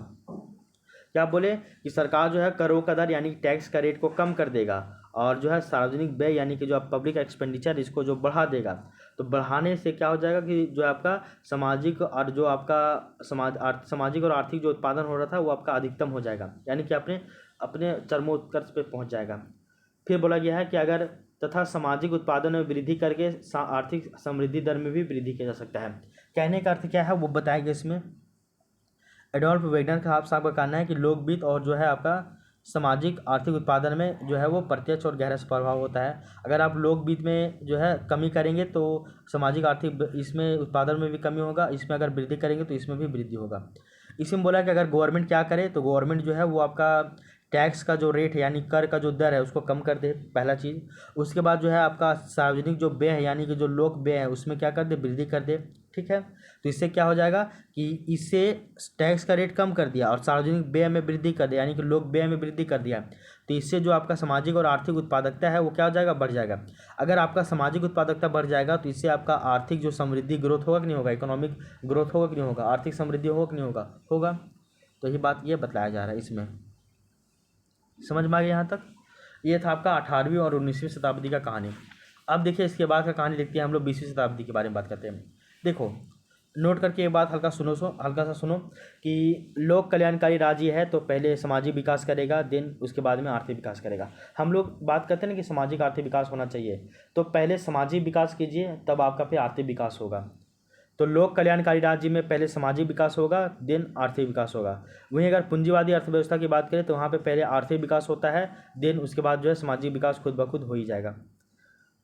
क्या बोले कि सरकार जो है करों का दर यानी कि टैक्स का रेट को कम कर देगा और जो है सार्वजनिक व्यय यानी कि जो आप पब्लिक एक्सपेंडिचर इसको जो बढ़ा देगा, तो बढ़ाने से क्या हो जाएगा कि जो आपका सामाजिक और जो आपका सामाजिक और आर्थिक जो उत्पादन हो रहा था वो आपका अधिकतम हो जाएगा, यानी कि अपने अपने चरमोत्कर्ष पे पहुंच जाएगा। फिर बोला गया है कि अगर तथा सामाजिक उत्पादन में वृद्धि करके आर्थिक समृद्धि दर में भी वृद्धि किया जा सकता है। कहने का अर्थ क्या है वो बताया गया इसमें। एडोल्फ वेगनर का साहब का कहना है कि लोकवित्त और जो है आपका सामाजिक आर्थिक उत्पादन में जो है वो प्रत्यक्ष और गहरा प्रभाव होता है। अगर आप लोकवित्त में जो है कमी करेंगे तो सामाजिक आर्थिक इसमें उत्पादन में भी कमी होगा, इसमें अगर वृद्धि करेंगे तो इसमें भी वृद्धि होगा। इसमें बोला कि अगर गवर्नमेंट क्या करे तो गवर्नमेंट जो है वो आपका टैक्स का जो रेट है यानी कर का जो दर है उसको कम कर दे, पहला चीज़। उसके बाद जो है आपका सार्वजनिक जो व्यय है यानी कि जो लोक व्यय है उसमें क्या कर दे, वृद्धि कर दे, ठीक है। तो इससे क्या हो जाएगा कि इससे टैक्स का रेट कम कर दिया और सार्वजनिक व्यय में वृद्धि कर दिया यानी कि लोक व्यय में वृद्धि कर दिया, तो इससे जो आपका सामाजिक और आर्थिक उत्पादकता है वो क्या हो जाएगा, बढ़ जाएगा। अगर आपका सामाजिक उत्पादकता बढ़ जाएगा तो इससे आपका आर्थिक जो समृद्धि ग्रोथ होगा कि नहीं होगा, इकोनॉमिक ग्रोथ होगा कि नहीं होगा, आर्थिक समृद्धि होगा कि नहीं होगा, होगा। तो ये बात ये बताया जा रहा है इसमें, समझ में आ गया यहाँ तक। ये था आपका 18वीं और 19वीं शताब्दी का कहानी। अब देखिए इसके बाद का कहानी लिखते हैं हम लोग 20वीं शताब्दी के बारे में बात करते हैं। देखो नोट करके एक बात हल्का सा सुनो कि लोक कल्याणकारी राज्य है तो पहले सामाजिक विकास करेगा, देन उसके बाद में आर्थिक विकास करेगा। हम लोग बात करते हैं ना कि सामाजिक आर्थिक विकास होना चाहिए, तो पहले सामाजिक विकास कीजिए तब आपका फिर आर्थिक विकास होगा। तो लोक कल्याणकारी राज्य में पहले सामाजिक विकास होगा, देन आर्थिक विकास होगा। वहीं अगर पूंजीवादी अर्थव्यवस्था की बात करें तो वहाँ पे पहले आर्थिक विकास होता है, देन उसके बाद जो है सामाजिक विकास खुद ब खुद हो ही जाएगा।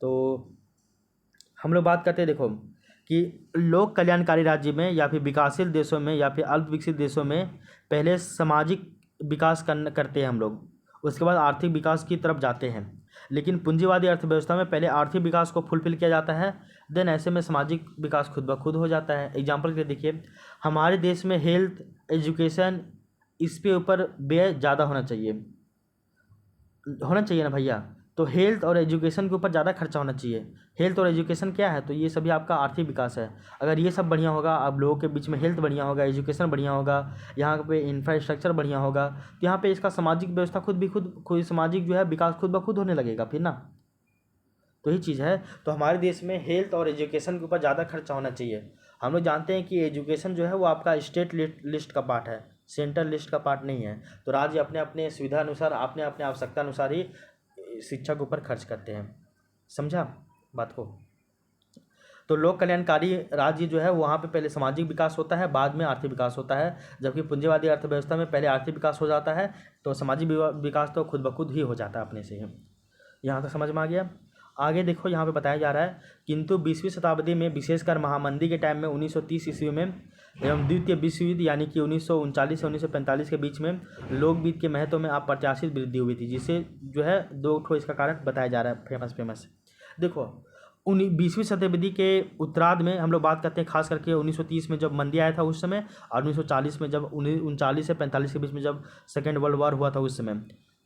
तो हम लोग बात करते हैं देखो कि लोक कल्याणकारी राज्य में या फिर विकासशील देशों में या फिर अल्प विकसित देशों में पहले सामाजिक विकास करते हैं हम लोग, उसके बाद आर्थिक विकास की तरफ जाते हैं। लेकिन पूंजीवादी अर्थव्यवस्था में पहले आर्थिक विकास को फुलफिल किया जाता है, देन ऐसे में सामाजिक विकास खुद ब खुद हो जाता है। एग्जाम्पल के लिए देखिए, हमारे देश में हेल्थ, एजुकेशन इस पे ऊपर व्यय ज़्यादा होना चाहिए ना भैया। तो हेल्थ और एजुकेशन के ऊपर ज़्यादा खर्चा होना चाहिए। हेल्थ और एजुकेशन क्या है, तो ये सभी आपका आर्थिक विकास है। अगर ये सब बढ़िया होगा, आप लोगों के बीच में हेल्थ बढ़िया होगा, एजुकेशन बढ़िया होगा, यहाँ पे इंफ्रास्ट्रक्चर बढ़िया होगा, तो यहाँ पे इसका सामाजिक व्यवस्था खुद सामाजिक जो है विकास खुद ब खुद होने लगेगा फिर ना। तो यही चीज़ है। तो हमारे देश में हेल्थ और एजुकेशन के ऊपर ज़्यादा खर्चा होना चाहिए। हम लोग जानते हैं कि एजुकेशन जो है वो आपका स्टेट लिस्ट का पार्ट है, सेंट्रल लिस्ट का पार्ट नहीं है। तो राज्य अपने अपने सुविधा अनुसार, अपने अपने आवश्यकता अनुसार ही शिक्षा के ऊपर खर्च करते हैं। समझा बात को। तो लोक कल्याणकारी राज्य जो है वहाँ पे पहले सामाजिक विकास होता है, बाद में आर्थिक विकास होता है। जबकि पूंजीवादी अर्थव्यवस्था में पहले आर्थिक विकास हो जाता है, तो सामाजिक विकास तो खुद ब खुद ही हो जाता है अपने से ही। यहाँ तक समझ में आ गया। आगे देखो यहाँ पे बताया जा रहा है, किंतु 20वीं शताब्दी में विशेषकर महामंदी के टाइम में 1930 ईस्वी में एवं द्वितीय विश्व युद्ध यानी कि 1939 से 1945 के बीच में लोकवित्त के महत्व में अप्रत्याशित वृद्धि हुई थी, जिसे जो है दो ठो इसका कारण बताया जा रहा है फेमस। देखो 20वीं शताब्दी के उत्तरार्ध में हम लोग बात करते हैं खास करके 1930 में जब मंदी आया था उस समय, और 1940 में जब 1939 से 45 के बीच में जब सेकेंड वर्ल्ड वॉर हुआ था उस समय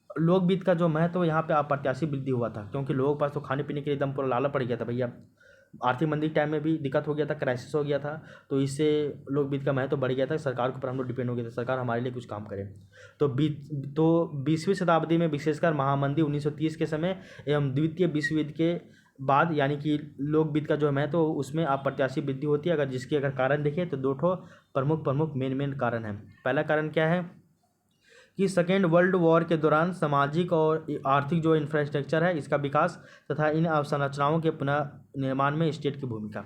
लोकवित्त का जो महत्व यहाँ पे अप्रत्याशित वृद्धि हुआ था, क्योंकि लोगों के पास तो खाने पीने के लिए एकदम पूरा लाला पड़ गया था भैया। आर्थिक मंदी के टाइम में भी दिक्कत हो गया था, क्राइसिस हो गया था, तो इससे लोकवित्त का महत्व बढ़ गया था, सरकार के ऊपर हम लोग डिपेंड हो गए थे, सरकार हमारे लिए कुछ काम करे। तो 20वीं शताब्दी में विशेषकर महामंदी 1930 के समय एवं द्वितीय विश्व युद्ध के बाद यानी कि लोकवित्त का जो है तो उसमें अप्रत्याशित वृद्धि होती है। अगर जिसके अगर कारण देखें तो दो ठो प्रमुख मेन कारण है। पहला कारण क्या है कि सेकेंड वर्ल्ड वॉर के दौरान सामाजिक और आर्थिक जो इंफ्रास्ट्रक्चर है इसका विकास तथा इन अवसंरचनाओं के पुनर्निर्माण में स्टेट की भूमिका।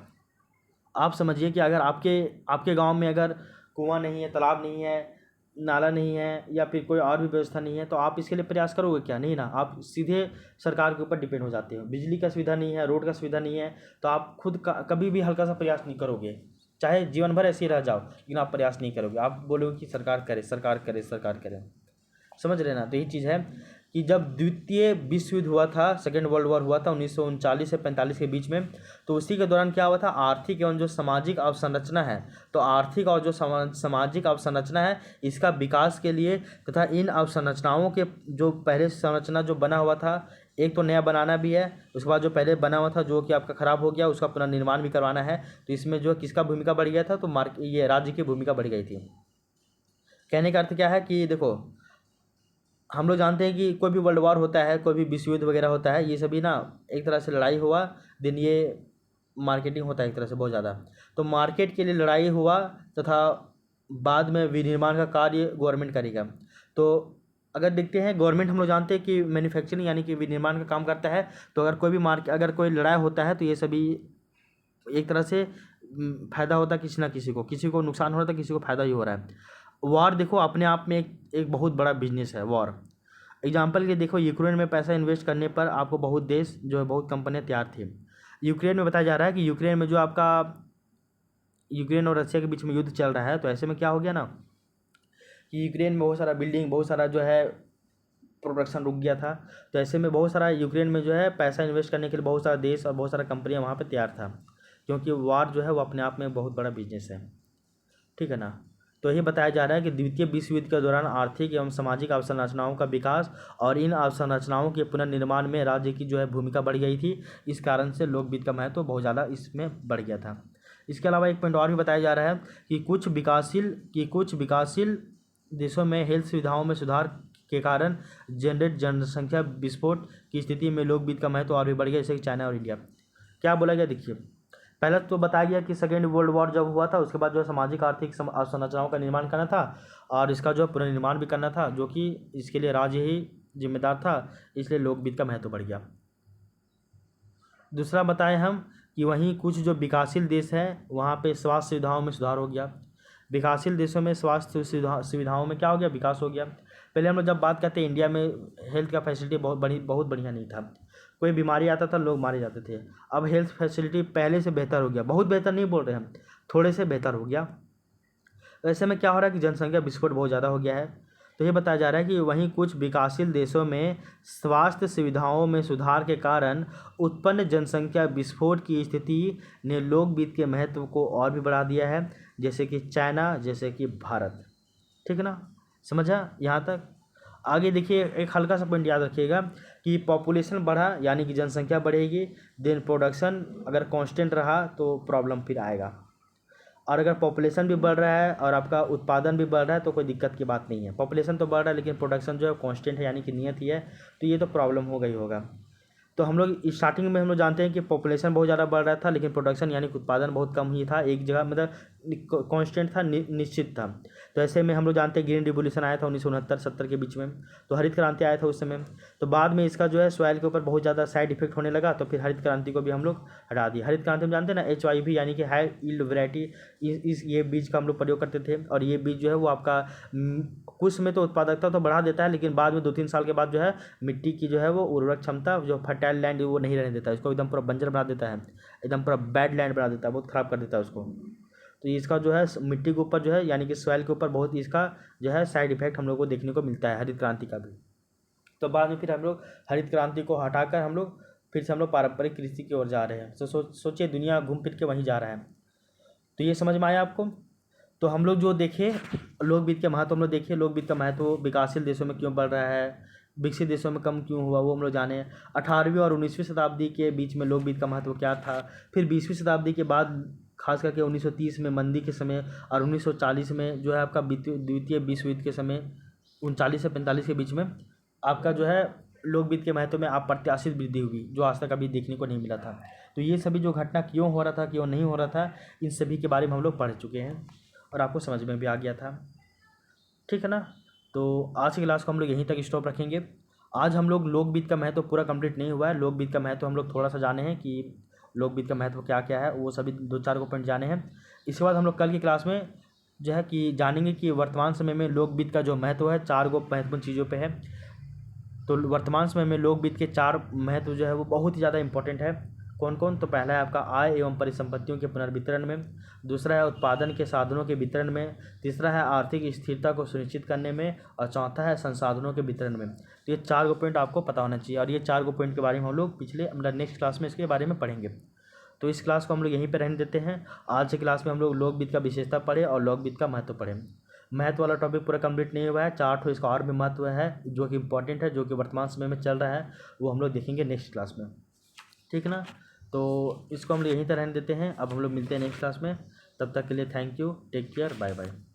आप समझिए कि अगर आपके गांव में अगर कुआं नहीं है, तालाब नहीं है, नाला नहीं है या फिर कोई और भी व्यवस्था नहीं है तो आप इसके लिए प्रयास करोगे क्या? नहीं ना, आप सीधे सरकार के ऊपर डिपेंड हो जाते हो। बिजली का सुविधा नहीं है, रोड का सुविधा नहीं है तो आप खुद कभी भी हल्का सा प्रयास नहीं करोगे, चाहे जीवन भर ऐसे ही रह जाओ, लेकिन आप प्रयास नहीं करोगे, आप बोलोगे कि सरकार करे सरकार करे सरकार करे। समझ रहे ना? तो यही चीज़ है कि जब द्वितीय विश्व युद्ध हुआ था, सेकेंड वर्ल्ड वॉर हुआ था 1939 से 45 के बीच में, तो उसी के दौरान क्या हुआ था, आर्थिक एवं जो सामाजिक अवसंरचना है, तो आर्थिक और जो सामाजिक अवसंरचना है इसका विकास के लिए तथा इन अवसंरचनाओं के जो पहले संरचना जो बना हुआ था, एक तो नया बनाना भी है, उसके बाद जो पहले बना हुआ था जो कि आपका ख़राब हो गया उसका पुनर्निर्माण भी करवाना है। तो इसमें जो किसका भूमिका बढ़ गया था, तो ये राज्य की भूमिका बढ़ गई थी। कहने का अर्थ क्या है कि देखो, हम लोग जानते हैं कि कोई भी वर्ल्ड वॉर होता है, कोई भी विश्व युद्ध वगैरह होता है, ये सभी ना एक तरह से लड़ाई हुआ, दिन ये मार्केटिंग होता है एक तरह से बहुत ज़्यादा। तो मार्केट के लिए लड़ाई हुआ तथा बाद में विनिर्माण का कार्य गवर्नमेंट करेगा। तो अगर देखते हैं गवर्नमेंट, हम लोग जानते हैं कि मैन्युफैक्चरिंग यानी कि विनिर्माण का काम करता है। तो अगर कोई भी अगर कोई लड़ाई होता है तो ये सभी एक तरह से फ़ायदा होता है किसी ना किसी को नुकसान हो रहा था, किसी को फ़ायदा ही हो रहा है। वॉर देखो अपने आप में एक बहुत बड़ा बिजनेस है वॉर। एग्जाम्पल के देखो, यूक्रेन में पैसा इन्वेस्ट करने पर आपको बहुत देश जो है बहुत कंपनियां तैयार थी। यूक्रेन में बताया जा रहा है कि यूक्रेन में जो आपका यूक्रेन और रशिया के बीच में युद्ध चल रहा है, तो ऐसे में क्या हो गया ना कि यूक्रेन में बहुत सारा बिल्डिंग, बहुत सारा जो है प्रोडक्शन रुक गया था। तो ऐसे में बहुत सारा यूक्रेन में जो है पैसा इन्वेस्ट करने के लिए बहुत सारा देश और बहुत सारा कंपनियाँ वहाँ पर तैयार था, क्योंकि वॉर जो है वो अपने आप में बहुत बड़ा बिजनेस है। ठीक है ना? तो यही बताया जा रहा है कि द्वितीय विश्व युद्ध के दौरान आर्थिक एवं सामाजिक अवसंरचनाओं का विकास और इन अवसंरचनाओं के पुनर्निर्माण में राज्य की जो है भूमिका बढ़ गई थी। इस कारण से लोकवित्त का महत्व बहुत ज़्यादा इसमें बढ़ गया था। इसके अलावा एक पॉइंट और भी बताया जा रहा है कि कुछ विकासशील देशों में हेल्थ सुविधाओं में सुधार के कारण जनसंख्या विस्फोट की स्थिति में लोकवित्त का महत्व और भी बढ़ गया, जैसे कि चाइना और इंडिया। क्या बोला गया देखिए, पहले तो बताया गया कि सेकेंड वर्ल्ड वॉर जब हुआ था उसके बाद जो है सामाजिक आर्थिक संरचनाओं का निर्माण करना था और इसका जो पुनर्निर्माण भी करना था, जो कि इसके लिए राज्य ही जिम्मेदार था, इसलिए लोकवित्त का महत्व बढ़ गया। दूसरा बताएं हम कि वहीं कुछ जो विकासशील देश हैं वहाँ पे स्वास्थ्य सुविधाओं में सुधार हो गया। विकासशील देशों में स्वास्थ्य सुविधाओं में क्या हो गया, विकास हो गया। पहले हम लोग जब बात करते हैं इंडिया में हेल्थ का फैसिलिटी बहुत बढ़िया नहीं था, कोई बीमारी आता था लोग मारे जाते थे। अब हेल्थ फैसिलिटी पहले से बेहतर हो गया, बहुत बेहतर नहीं बोल रहे हम, थोड़े से बेहतर हो गया। ऐसे में क्या हो रहा है कि जनसंख्या विस्फोट बहुत ज़्यादा हो गया है। तो ये बताया जा रहा है कि वहीं कुछ विकासशील देशों में स्वास्थ्य सुविधाओं में सुधार के कारण उत्पन्न जनसंख्या विस्फोट की स्थिति ने लोकवित्त के महत्व को और भी बढ़ा दिया है, जैसे कि चाइना, जैसे कि भारत। ठीक है ना? समझा यहाँ तक? आगे देखिए, एक हल्का सा पॉइंट याद रखिएगा कि पॉपुलेशन बढ़ा यानी कि जनसंख्या बढ़ेगी, देन प्रोडक्शन अगर कांस्टेंट रहा तो प्रॉब्लम फिर आएगा। और अगर पॉपुलेशन भी बढ़ रहा है और आपका उत्पादन भी बढ़ रहा है तो कोई दिक्कत की बात नहीं है। पॉपुलेशन तो बढ़ रहा है लेकिन प्रोडक्शन जो है कांस्टेंट है यानी कि नियत ही है, तो ये तो प्रॉब्लम हो गई होगा। तो हम लोग स्टार्टिंग में हम लोग जानते हैं कि पॉपुलेशन बहुत ज़्यादा बढ़ रहा था लेकिन प्रोडक्शन यानी कि उत्पादन बहुत कम ही था, एक जगह मतलब कांस्टेंट था, निश्चित था। तो ऐसे में हम लोग जानते हैं ग्रीन रिवोल्यूशन आया था 1969-70 के बीच में, तो हरित क्रांति आया था उस समय। तो बाद में इसका जो है सॉइल के ऊपर बहुत ज़्यादा साइड इफेक्ट होने लगा, तो फिर हरित क्रांति को भी हम लोग हटा दिया। हरित क्रांति में जानते हैं ना HYV यानी कि हाई यील्ड वैरायटी, ये बीज का हम लोग प्रयोग करते थे। और ये बीज जो है वो आपका कुछ में तो उत्पादकता तो बढ़ा देता है लेकिन बाद में 2-3 साल के बाद जो है मिट्टी की जो है वो उर्वरक क्षमता, जो फर्टाइल लैंड वो नहीं रहने देता है, इसको एकदम पूरा बंजर बना देता है, एकदम पूरा बैड लैंड बना देता है, बहुत ख़राब कर देता है उसको। तो इसका जो है मिट्टी के ऊपर जो है यानी कि सॉइल के ऊपर बहुत इसका जो है साइड इफेक्ट हम लोग को देखने को मिलता है हरित क्रांति का भी। तो बाद में फिर हम लोग हरित क्रांति को हटाकर हम लोग फिर से हम लोग पारंपरिक कृषि की ओर जा रहे हैं। तो सोचिए दुनिया घूम फिर के वहीं जा रहा है। तो ये समझ में आया आपको? तो हम लोग जो देखें लोकवित्त के महत्व, हम लोग देखिए लोकवित्त का महत्व विकासशील देशों में क्यों बढ़ रहा है, विकसित देशों में कम क्यों हुआ वो हम लोग जाने। 18वीं और 19वीं शताब्दी के बीच में लोकगीत का महत्व क्या था। फिर 20वीं शताब्दी के बाद खास करके 1930 में मंदी के समय और 1940 में जो है आपका द्वितीय विश्व युद्ध के समय 39 से 45 के बीच में आपका जो है लोकगीत के महत्व में अप्रत्याशित वृद्धि हुई, जो आज तक अभी देखने को नहीं मिला था। तो ये सभी जो घटना क्यों हो रहा था, क्यों नहीं हो रहा था, इन सभी के बारे में हम लोग पढ़ चुके हैं और आपको समझ में भी आ गया था। ठीक है ना। तो आज की क्लास को हम लोग यहीं तक स्टॉप रखेंगे। आज हम लोग लोकगीत का महत्व पूरा कंप्लीट नहीं हुआ है। लोकगीत का महत्व हम लोग थोड़ा सा जाने हैं कि लोकगीत का महत्व क्या क्या है, वो सभी 2-4 को पॉइंट जाने हैं। इसके बाद हम लोग कल की क्लास में जो है कि जानेंगे कि वर्तमान समय में लोकगीत का जो महत्व है 4 गो महत्वपूर्ण चीज़ों पे है। तो वर्तमान समय में लोकगीत के 4 महत्व जो है वो बहुत ही ज़्यादा इंपॉर्टेंट है। कौन कौन? तो पहला है आपका आय एवं परिसंपत्तियों के पुनर्वितरण में, दूसरा है उत्पादन के साधनों के वितरण में, तीसरा है आर्थिक स्थिरता को सुनिश्चित करने में, और चौथा है संसाधनों के वितरण में। तो ये 4 गो पॉइंट आपको पता होना चाहिए और ये 4 गो पॉइंट के बारे में हम लोग मतलब नेक्स्ट क्लास में इसके बारे में पढ़ेंगे। तो इस क्लास को हम लोग यहीं पर रहने देते हैं। आज की क्लास में हम लोग लोकगीत का विशेषता पढ़े और लोकगीत का महत्व पढ़े। महत्व वाला टॉपिक पूरा कंप्लीट नहीं हुआ है, 4 ठो इसका और भी महत्व है जो कि इंपॉर्टेंट है, जो कि वर्तमान समय में चल रहा है, वो हम लोग देखेंगे नेक्स्ट क्लास में। ठीक है ना। तो इसको हम लोग यहीं तक रहने देते हैं। अब हम लोग मिलते हैं नेक्स्ट क्लास में। तब तक के लिए thank you, take care, bye bye.